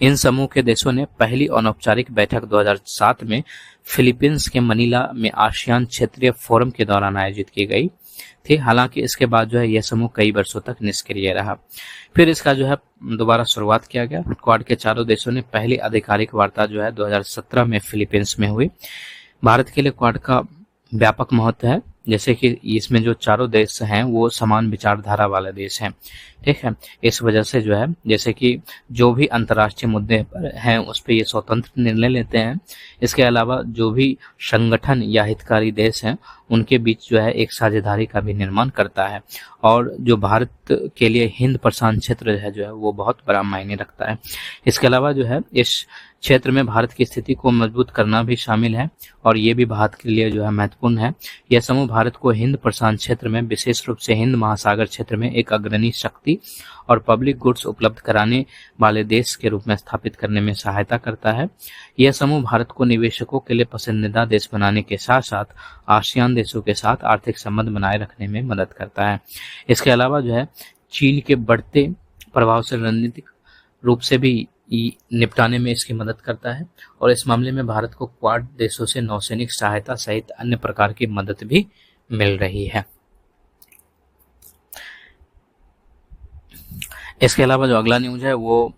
इन समूह के देशों ने पहली अनौपचारिक बैठक 2007 में फिलीपींस के मनीला में आसियान क्षेत्रीय फोरम के दौरान आयोजित की गई थी। हालांकि इसके बाद जो है यह समूह कई वर्षों तक निष्क्रिय रहा। फिर इसका जो है दोबारा शुरुआत किया गया। क्वाड के चारों देशों ने पहली आधिकारिक वार्ता जो है 2017 में फिलीपींस में हुई। भारत के लिए क्वाड का व्यापक महत्व है, जैसे कि इसमें जो चारों देश हैं वो समान विचारधारा वाले देश हैं, ठीक है। इस वजह से जो है जैसे कि जो भी अंतर्राष्ट्रीय मुद्दे पर हैं उस पर ये स्वतंत्र निर्णय लेते हैं। इसके अलावा जो भी संगठन या हितकारी देश हैं उनके बीच जो है एक साझेदारी का भी निर्माण करता है। और जो भारत के लिए हिंद प्रशांत क्षेत्र है जो है वो बहुत बड़ा मायने रखता है। इसके अलावा जो है इस क्षेत्र में भारत की स्थिति को मजबूत करना भी शामिल है और ये भी भारत के लिए जो है महत्वपूर्ण है। यह समूह भारत को हिंद प्रशांत क्षेत्र में, विशेष रूप से हिंद महासागर क्षेत्र में एक अग्रणी शक्ति और पब्लिक गुड्स उपलब्ध कराने वाले देश के रूप में स्थापित करने में सहायता करता है। यह समूह भारत को निवेशकों के लिए पसंदीदा देश बनाने के साथ साथ आसियान देशों के साथ आर्थिक संबंध बनाए रखने में मदद करता है। इसके अलावा जो है चीन के बढ़ते प्रभाव से रणनीतिक रूप से भी निपटाने में इसकी मदद करता है और इस मामले में भारत को क्वाड देशों से नौसैनिक सहायता सहित अन्य प्रकार की मदद भी मिल रही है। इसके अलावा जो अगला न्यूज है वो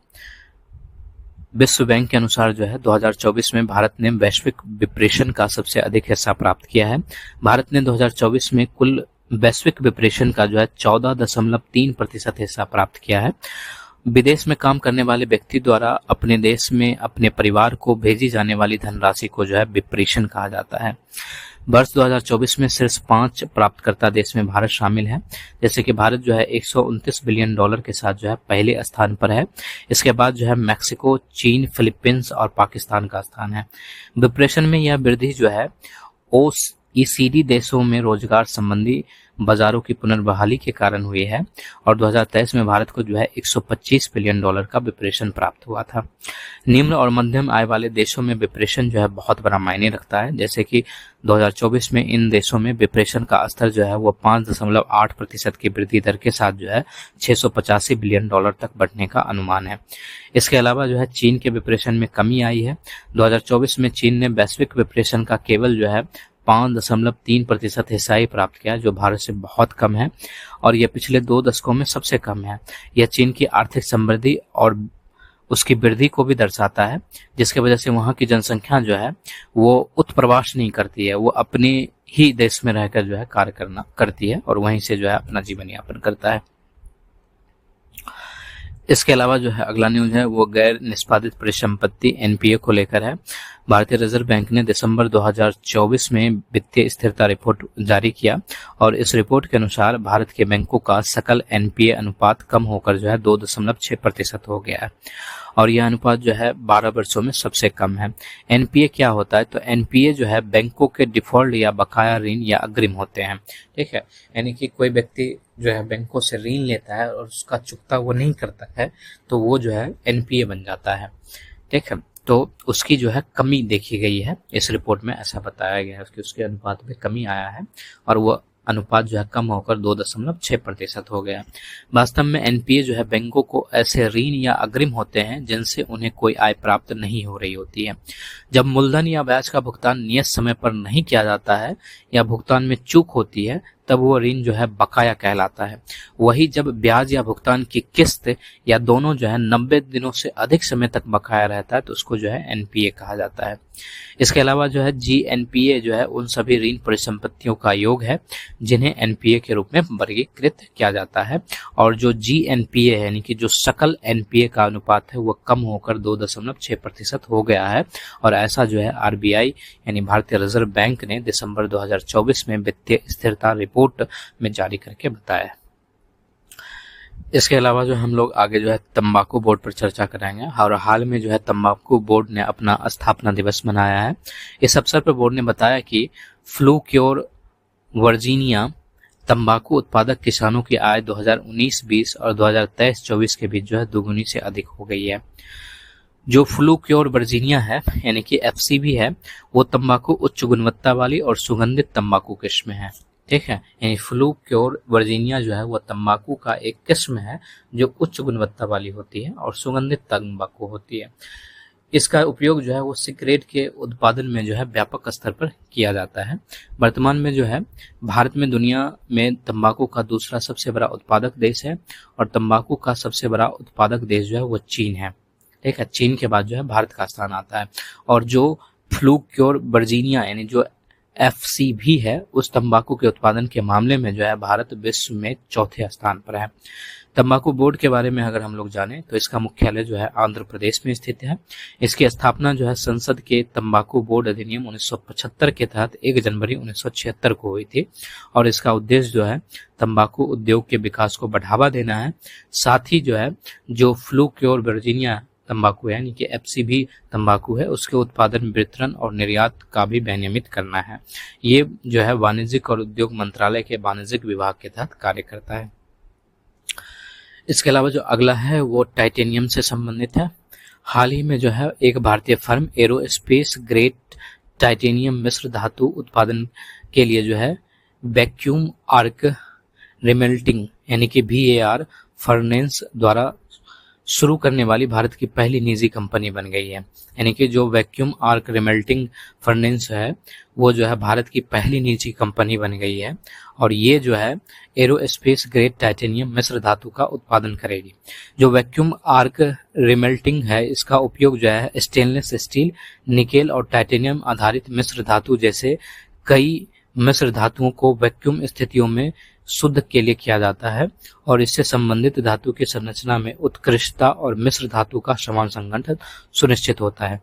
विश्व बैंक के अनुसार जो है 2024 में भारत ने वैश्विक विप्रेशन का सबसे अधिक हिस्सा प्राप्त किया है। भारत ने 2024 में कुल वैश्विक विप्रेशन का जो है 14.3% हिस्सा प्राप्त किया है। विदेश में काम करने वाले व्यक्ति द्वारा अपने देश में अपने परिवार को भेजी जाने वाली धनराशि को जो है विप्रेशन कहा जाता है। वर्ष 2024 में शीर्ष 5 प्राप्तकर्ता देश में भारत शामिल है, जैसे कि भारत जो है 129 बिलियन डॉलर के साथ जो है पहले स्थान पर है। इसके बाद जो है मैक्सिको, चीन, फिलीपींस और पाकिस्तान का स्थान है। विप्रेशन में यह वृद्धि जो है OECD देशों में रोजगार संबंधी बाजारों की पुनर्बहाली के कारण हुई है और 2023 में भारत को जो है 125 बिलियन डॉलर का विप्रेशन प्राप्त हुआ था। निम्न और मध्यम आय वाले देशों में विप्रेशन जो है बहुत बड़ा मायने रखता है, जैसे कि 2024 में इन देशों में विप्रेशन का स्तर जो है वो 5.8% की वृद्धि दर के साथ जो है 685 बिलियन डॉलर तक बढ़ने का अनुमान है। इसके अलावा जो है चीन के विप्रेशन में कमी आई है। 2024 में चीन ने वैश्विक विप्रेशन का केवल जो है 5.3% हिस्सा ही प्राप्त किया, जो भारत से बहुत कम है और यह पिछले 2 दशकों में सबसे कम है। यह चीन की आर्थिक समृद्धि और उसकी वृद्धि को भी दर्शाता है, जिसकी वजह से वहां की जनसंख्या जो है वो उत्प्रवास नहीं करती है, वो अपने ही देश में रहकर जो है कार्य करती है और वहीं से जो है अपना जीवन यापन करता है। इसके अलावा जो है अगला न्यूज है वो गैर निष्पादित परिसंपत्ति NPA को लेकर है। भारतीय रिजर्व बैंक ने दिसंबर 2024 में वित्तीय स्थिरता रिपोर्ट जारी किया और इस रिपोर्ट के अनुसार भारत के बैंकों का सकल NPA अनुपात कम होकर जो है 2.6% हो गया है और यह अनुपात जो है 12 वर्षों में सबसे कम है। NPA क्या होता है? तो NPA जो है बैंकों के डिफॉल्ट या बकाया ऋण या अग्रिम होते हैं, ठीक है। यानी कि कोई व्यक्ति जो है बैंकों से ऋण लेता है और उसका चुकता वो नहीं करता है तो वो जो है NPA बन जाता है, ठीक है। तो उसकी जो है कमी देखी गई है, इस रिपोर्ट में ऐसा बताया गया है कि उसके अनुपात में कमी आया है और वो अनुपात जो है कम होकर 2.6% हो गया। वास्तव में एनपीए जो है बैंकों को ऐसे ऋण या अग्रिम होते हैं जिनसे उन्हें कोई आय प्राप्त नहीं हो रही होती है। जब मूलधन या ब्याज का भुगतान नियत समय पर नहीं किया जाता है या भुगतान में चूक होती है तब वो ऋण जो है बकाया कहलाता है। वही जब ब्याज या भुगतान की किस्त या दोनों जो है 90 दिनों से अधिक समय तक बकाया रहता है तो उसको जो है एनपीए कहा जाता है। इसके अलावा जो है जीएनपीए जो है उन सभी ऋण परिसंपत्तियों का योग है जिन्हें एनपीए के रूप में वर्गीकृत किया जाता है, और जो जीएनपीए है यानी कि जो सकल एनपीए का अनुपात है वो कम होकर 2.6% हो गया है। और ऐसा जो है आरबीआई यानी भारतीय रिजर्व बैंक ने दिसंबर 2024 में वित्तीय स्थिरता रिपोर्ट में जारी करके बताया। इसके अलावा जो हम लोग आगे जो है तंबाकू बोर्ड पर चर्चा करेंगे, और हाल में जो है तंबाकू बोर्ड ने अपना स्थापना दिवस मनाया है। इस अवसर पर बोर्ड ने बताया कि फ्लूक्योर वर्जीनिया तंबाकू उत्पादक किसानों की आय 2019-20 और 2023-24 के बीच जो है दुगुनी से अधिक हो गई है। जो फ्लूक्योर वर्जीनिया है यानी कि एफसीबी है वो तंबाकू उच्च गुणवत्ता वाली और सुगंधित तंबाकू किस्म है, ठीक है। यानी फ्लूक्योर वर्जीनिया जो है वो तंबाकू का एक किस्म है जो उच्च गुणवत्ता वाली होती है और सुगंधित तंबाकू होती है। इसका उपयोग जो है वो सिगरेट के उत्पादन में जो है व्यापक स्तर पर किया जाता है। वर्तमान में जो है भारत में दुनिया में तंबाकू का दूसरा सबसे बड़ा उत्पादक देश है, और तंबाकू का सबसे बड़ा उत्पादक देश जो है वो चीन है, ठीक है। चीन के बाद जो है भारत का स्थान आता है। और जो फ्लूक्योर वर्जीनिया यानी जो एफसीबी है उस तंबाकू के उत्पादन के मामले में जो है भारत विश्व में चौथे स्थान पर है। तंबाकू बोर्ड के बारे में अगर हम लोग जानें तो इसका मुख्यालय जो है आंध्र प्रदेश में स्थित है। इसकी स्थापना जो है संसद के तंबाकू बोर्ड अधिनियम 1975 के तहत 1 जनवरी 1976 को हुई थी, और इसका उद्देश्य जो है तंबाकू उद्योग के विकास को बढ़ावा देना है। साथ ही जो है जो फ्लूक्योर वर्जीनिया तंबाकू है यानी कि एफसीबी तंबाकू है उसके उत्पादन, वितरण और निर्यात का भी विनियमित करना है। ये जो है वाणिज्यिक और उद्योग मंत्रालय के वाणिज्यिक विभाग के तहत कार्य करता है। इसके अलावा जो अगला है वो टाइटेनियम से संबंधित है। हाल ही में जो है एक भारतीय फर्म एरोस्पेस ग्रेड टाइटेनियम मिश्र धातु उत्पादन के लिए जो है वैक्यूम आर्क रिमेल्टिंग यानी कि VAR फर्नेस द्वारा शुरू करने वाली भारत की पहली निजी कंपनी बन गई है। यानी कि जो वैक्यूम आर्क रिमेल्टिंग फर्नेस है वो जो है भारत की पहली निजी कंपनी बन गई है, और ये जो है एरोस्पेस ग्रेड टाइटेनियम मिश्र धातु का उत्पादन करेगी। जो वैक्यूम आर्क रिमेल्टिंग है इसका उपयोग जो है स्टेनलेस स्टील, निकेल और टाइटेनियम आधारित मिश्र धातु जैसे कई मिश्र धातुओं को वैक्यूम स्थितियों में शुद्ध के लिए किया जाता है, और इससे संबंधित धातु की संरचना में उत्कृष्टता और मिश्र धातु का समान संगठन सुनिश्चित होता है।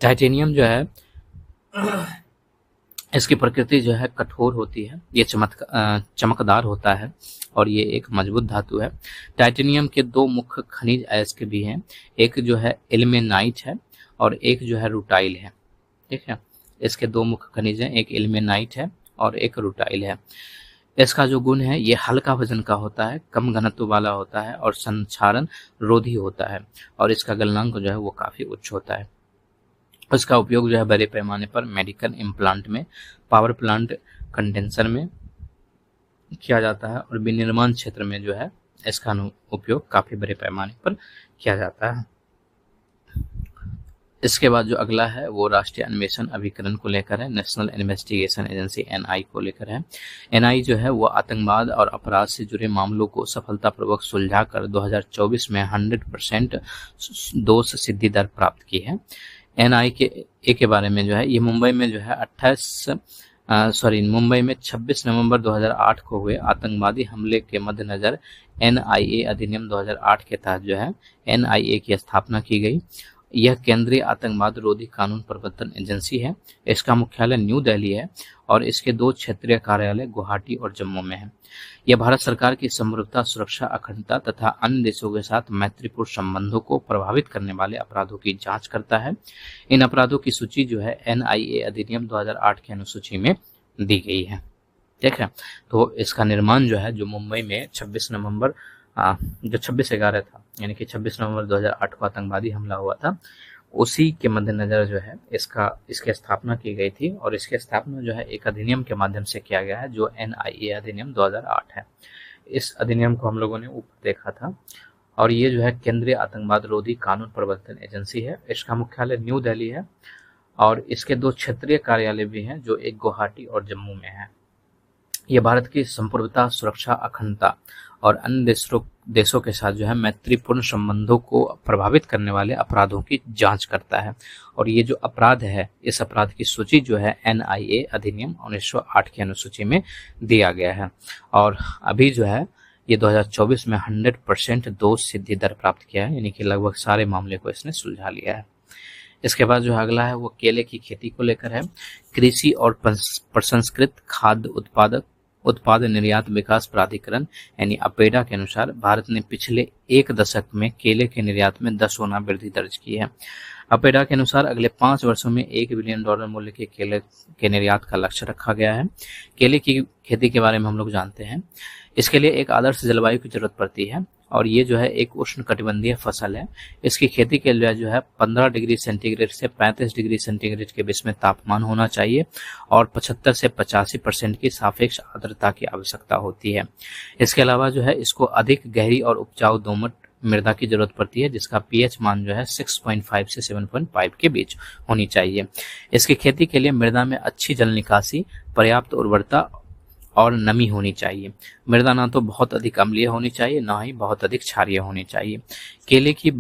टाइटेनियम जो है इसकी प्रकृति जो है कठोर होती है, ये चमकदार होता है और ये एक मजबूत धातु है। टाइटेनियम के दो मुख्य खनिज अयस्क भी हैं, एक जो है इल्मेनाइट है और एक जो है रूटाइल है, ठीक है। इसके दो मुख्य खनिज हैं, एक इल्मेनाइट है और एक रूटाइल है। इसका जो गुण है ये हल्का वजन का होता है, कम घनत्व वाला होता है और संक्षारण रोधी होता है, और इसका गलनांक जो है वो काफी उच्च होता है। इसका उपयोग जो है बड़े पैमाने पर मेडिकल इम्प्लांट में, पावर प्लांट, कंडेंसर में किया जाता है, और विनिर्माण क्षेत्र में जो है इसका उपयोग काफी बड़े पैमाने पर किया जाता है। इसके बाद जो अगला है वो राष्ट्रीय अन्वेषण अभिकरण को लेकर है, नेशनल इन्वेस्टिगेशन एजेंसी NI को लेकर है। NI जो है वो आतंकवाद और अपराध से जुड़े मामलों को सफलतापूर्वक सुलझाकर 2024 में 100% दोष सिद्धि दर प्राप्त की है। NI के बारे में जो है ये मुंबई में जो है मुंबई में 26 नवंबर 2008 को हुए आतंकवादी हमले के मद्देनजर NIA अधिनियम 2008 के तहत जो है NIA की स्थापना की गई। यह केंद्रीय आतंकवाद रोधी कानून प्रवर्तन एजेंसी है। इसका मुख्यालय न्यू दिल्ली है और इसके 2 क्षेत्रीय कार्यालय गुवाहाटी और जम्मू में है। यह भारत सरकार की समृद्धता, सुरक्षा, अखंडता तथा अन्य देशों के साथ मैत्रीपूर्ण संबंधों को प्रभावित करने वाले अपराधों की जांच करता है। इन अपराधों की सूची जो है NIA अधिनियम 2008 की अनुसूची में दी गई है, ठीक है। तो इसका निर्माण जो है जो मुंबई में 26 जो 26/11 था यानी कि 26 नवंबर 2008 को आतंकवादी हमला हुआ था, उसी के मद्देनजर जो है इसकी स्थापना की गई थी, और इसकी स्थापना जो है एक अधिनियम के माध्यम से किया गया है जो NIA अधिनियम 2008 है। इस अधिनियम को हम लोगों ने ऊपर देखा था, और ये जो है केंद्रीय आतंकवाद रोधी कानून प्रवर्तन एजेंसी है। इसका मुख्यालय न्यू दिल्ली है, और इसके 2 क्षेत्रीय कार्यालय भी हैं, जो एक गुवाहाटी और जम्मू में है। ये भारत की संप्रभुता, सुरक्षा, अखंडता और अन्य देशों के साथ जो है मैत्रीपूर्ण संबंधों को प्रभावित करने वाले अपराधों की जांच करता है। और ये जो अपराध है, इस अपराध की सूची जो है NIA अधिनियम 1908 की अनुसूची में दिया गया है। और अभी जो है ये 2024 में 100% दोष सिद्धि दर प्राप्त किया है, यानी कि लगभग सारे मामले को इसने सुलझा लिया है। इसके बाद जो अगला है वो केले की खेती को लेकर है। कृषि और प्रसंस्कृत खाद्य उत्पाद निर्यात विकास प्राधिकरण यानी अपेडा के अनुसार भारत ने पिछले 1 दशक में केले के निर्यात में 10 गुना वृद्धि दर्ज की है। अपेडा के अनुसार अगले 5 वर्षों में $1 बिलियन मूल्य के केले के निर्यात का लक्ष्य रखा गया है। केले की खेती के बारे में हम लोग जानते हैं, इसके लिए एक आदर्श जलवायु की जरूरत पड़ती है, और ये जो है एक उष्ण कटिबंधीय फसल है। इसकी खेती के लिए जो है 15 डिग्री सेंटीग्रेड से 35 डिग्री सेंटीग्रेड के बीच में तापमान होना चाहिए, और 75 से 85% की सापेक्ष आर्द्रता की आवश्यकता होती है। इसके अलावा जो है इसको अधिक गहरी और उपजाऊ दोमट मृदा की जरूरत पड़ती है, जिसका pH मान जो है 6.5 से 7.5 के बीच होनी चाहिए। इसकी खेती के लिए मृदा में अच्छी जल निकासी, पर्याप्त उर्वरता और नमी होनी चाहिए। मृदा ना तो बहुत अधिक अम्लीय होनी चाहिए, ना ही बहुत अधिक क्षारीय होनी चाहिए। केले की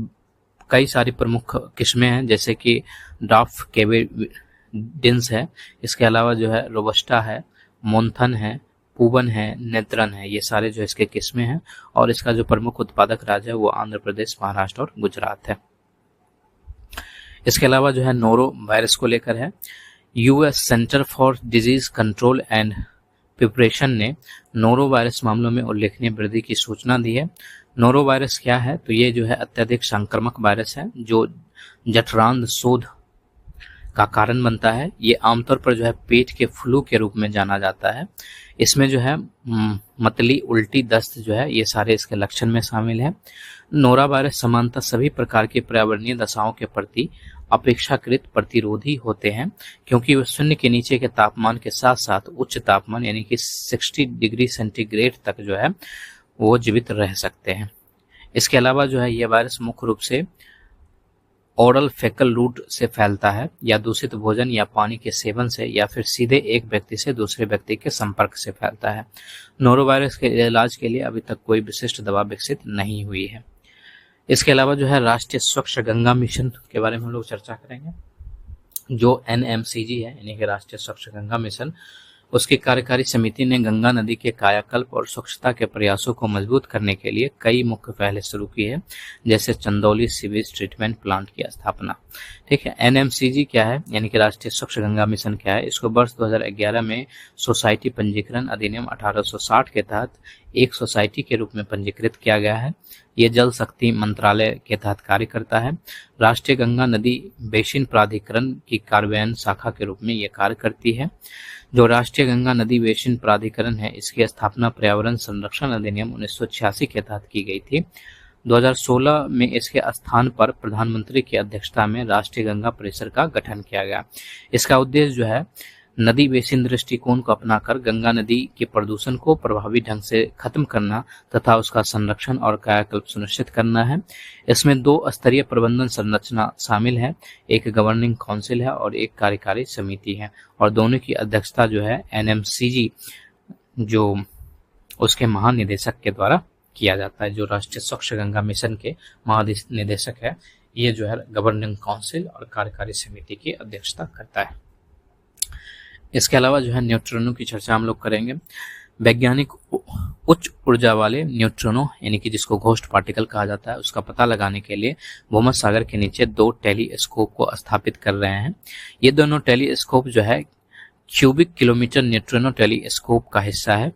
कई सारी प्रमुख किस्में हैं, जैसे कि ड्राफ्ट केवेडिंस है, इसके अलावा जो है रोबस्टा है, मोन्थन है, पूबन है, नेत्रन है, ये सारे जो इसके किस्में हैं। और इसका जो प्रमुख उत्पादक राज्य है वो आंध्र प्रदेश, महाराष्ट्र और गुजरात है। इसके अलावा जो है नोरो वायरस को लेकर है। US centre for disease control and preparation ने नोरो वायरस मामलों में उल्लेखनीय वृद्धि की सूचना दी है। नोरो वायरस क्या है? तो ये जो है अत्यधिक संक्रामक वायरस है जो जठरांध शोथ का कारण बनता है। ये आमतौर पर जो है पेट के फ्लू के रूप में जाना जाता है। इसमें जो है मतली, उल्टी, दस्त जो है ये सारे इसके लक्षण में शामिल है। नोरा वायरस सामान्यतः सभी प्रकार की पर्यावरणीय दशाओं के प्रति अपेक्षाकृत प्रतिरोधी होते हैं, क्योंकि वे शून्य के नीचे के तापमान के साथ साथ उच्च तापमान यानी कि 60 डिग्री सेंटीग्रेड तक जो है वो जीवित रह सकते हैं। इसके अलावा जो है यह वायरस मुख्य रूप से ओरल फेकल रूट से फैलता है, या दूषित भोजन या पानी के सेवन से, या फिर सीधे एक व्यक्ति से दूसरे व्यक्ति के संपर्क से फैलता है। नोरोवायरस के इलाज के लिए अभी तक कोई विशिष्ट दवा विकसित नहीं हुई है। इसके अलावा जो है राष्ट्रीय स्वच्छ गंगा मिशन के बारे में हम लोग चर्चा करेंगे, जो NMCG है यानी कि राष्ट्रीय स्वच्छ गंगा मिशन। उसकी कार्यकारी समिति ने गंगा नदी के कायाकल्प और स्वच्छता के प्रयासों को मजबूत करने के लिए कई मुख्य पहले शुरू की है, जैसे चंदौली सीवेज ट्रीटमेंट प्लांट की स्थापना। ठीक है, NMCG क्या है यानी कि राष्ट्रीय स्वच्छ गंगा मिशन क्या है? इसको वर्ष 2011 में सोसाइटी पंजीकरण अधिनियम 1860 के तहत एक सोसाइटी के रूप में पंजीकृत किया गया है। ये जल शक्ति मंत्रालय के तहत कार्य करता है। राष्ट्रीय गंगा नदी बेसिन प्राधिकरण की कार्यान्वयन शाखा के रूप में ये कार्य करती है। जो राष्ट्रीय गंगा नदी बेसिन प्राधिकरण है, इसकी स्थापना पर्यावरण संरक्षण अधिनियम 1986 के तहत की गई थी। 2016 में इसके स्थान पर प्रधानमंत्री की अध्यक्षता में राष्ट्रीय गंगा परिषद का गठन किया गया। इसका उद्देश्य जो है नदी बेसिन दृष्टिकोण को अपनाकर गंगा नदी के प्रदूषण को प्रभावी ढंग से खत्म करना तथा उसका संरक्षण और कायाकल्प सुनिश्चित करना है। इसमें 2 स्तरीय प्रबंधन संरचना शामिल है, एक गवर्निंग काउंसिल है और एक कार्यकारी समिति है, और दोनों की अध्यक्षता जो है NMCG जो उसके महानिदेशक के द्वारा किया जाता है। जो राष्ट्रीय स्वच्छ गंगा मिशन के महानिदेशक है, ये जो है गवर्निंग काउंसिल और कार्यकारी समिति की अध्यक्षता करता है। इसके अलावा जो है न्यूट्रिनो की चर्चा हम लोग करेंगे। वैज्ञानिक उच्च ऊर्जा वाले न्यूट्रिनो यानी कि जिसको घोस्ट पार्टिकल कहा जाता है, उसका पता लगाने के लिए भूमध्य सागर के नीचे 2 टेलीस्कोप को स्थापित कर रहे हैं। ये दोनों टेलीस्कोप जो है क्यूबिक किलोमीटर न्यूट्रिनो टेलीस्कोप का हिस्सा है।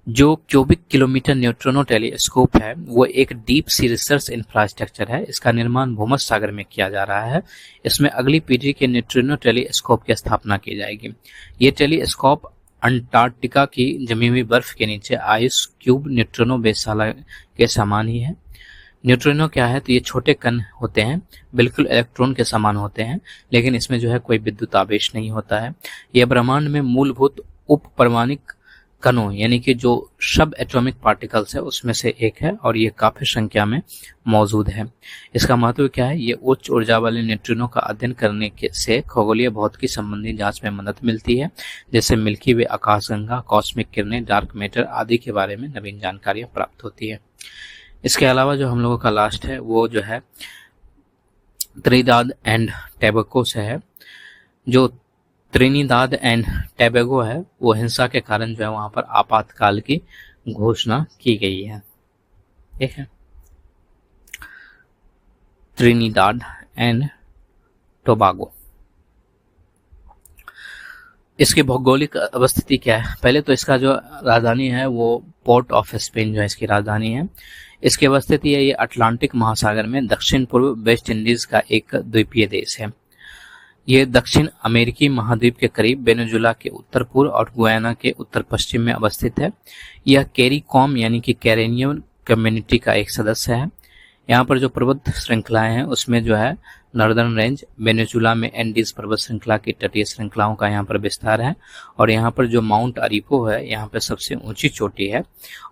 जो क्यूबिक किलोमीटर न्यूट्रिनो टेलीस्कोप है वो एक डीप सी रिसर्च इंफ्रास्ट्रक्चर है। इसका निर्माण भूमध्य सागर में किया जा रहा है। इसमें अगली पीढ़ी के न्यूट्रिनो टेलीस्कोप की स्थापना की जाएगी। ये टेलीस्कोप अंटार्कटिका की जमी हुई बर्फ के नीचे आइस क्यूब न्यूट्रिनो वेधशाला के समान ही है। न्यूट्रिनो क्या है, तो ये छोटे कण होते हैं, बिल्कुल इलेक्ट्रॉन के समान होते हैं, लेकिन इसमें जो है कोई विद्युत आवेश नहीं होता है। यह ब्रह्मांड में मूलभूत उप परमाणिक कणों यानी कि जो सब एटॉमिक पार्टिकल्स है उसमें से एक है और ये काफी संख्या में मौजूद है। इसका महत्व क्या है, ये उच्च ऊर्जा वाले न्यूट्रिनो का अध्ययन करने से खगोलीय भौतिकी संबंधी जांच में मदद मिलती है, जैसे मिल्की वे, आकाशगंगा, कॉस्मिक किरणें, डार्क मैटर आदि के बारे में नवीन जानकारियां प्राप्त होती है। इसके अलावा जो हम लोगों का लास्ट है वो जो है त्रिनिदाद एंड टोबैगो से है। जो त्रिनिदाद एंड टोबैगो है वो हिंसा के कारण जो है वहां पर आपातकाल की घोषणा की गई है। ठीक है, त्रिनिदाद एंड टोबैगो। इसकी भौगोलिक अवस्थिति क्या है, पहले तो इसका जो राजधानी है वो पोर्ट ऑफ स्पेन जो है इसकी राजधानी है। इसकी अवस्थिति है ये अटलांटिक महासागर में दक्षिण पूर्व वेस्ट इंडीज का एक द्वीपीय देश है। ये दक्षिण अमेरिकी महाद्वीप के करीब वेनेजुला के उत्तर पूर्व और गुयाना के उत्तर पश्चिम में अवस्थित है। यह कैरिकॉम यानी कि कैरेनियन कम्युनिटी का एक सदस्य है। यहाँ पर जो पर्वत श्रृंखलाएं हैं उसमें जो है नॉर्दर्न रेंज, वेनेजुला में एंडीज पर्वत श्रृंखला की तटीय श्रृंखलाओं का यहाँ पर विस्तार है और यहाँ पर जो माउंट अरीपो है यहाँ पर सबसे ऊंची चोटी है।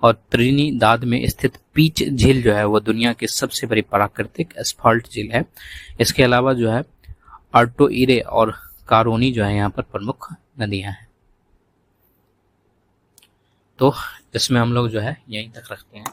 और त्रिनिदाद में स्थित पीच झील जो है वो दुनिया की सबसे बड़ी प्राकृतिक एस्फाल्ट झील है। इसके अलावा जो है अर्टोइरे और कारोनी जो है यहाँ पर प्रमुख नदियां हैं। तो इसमें हम लोग जो है यहीं तक रखते हैं।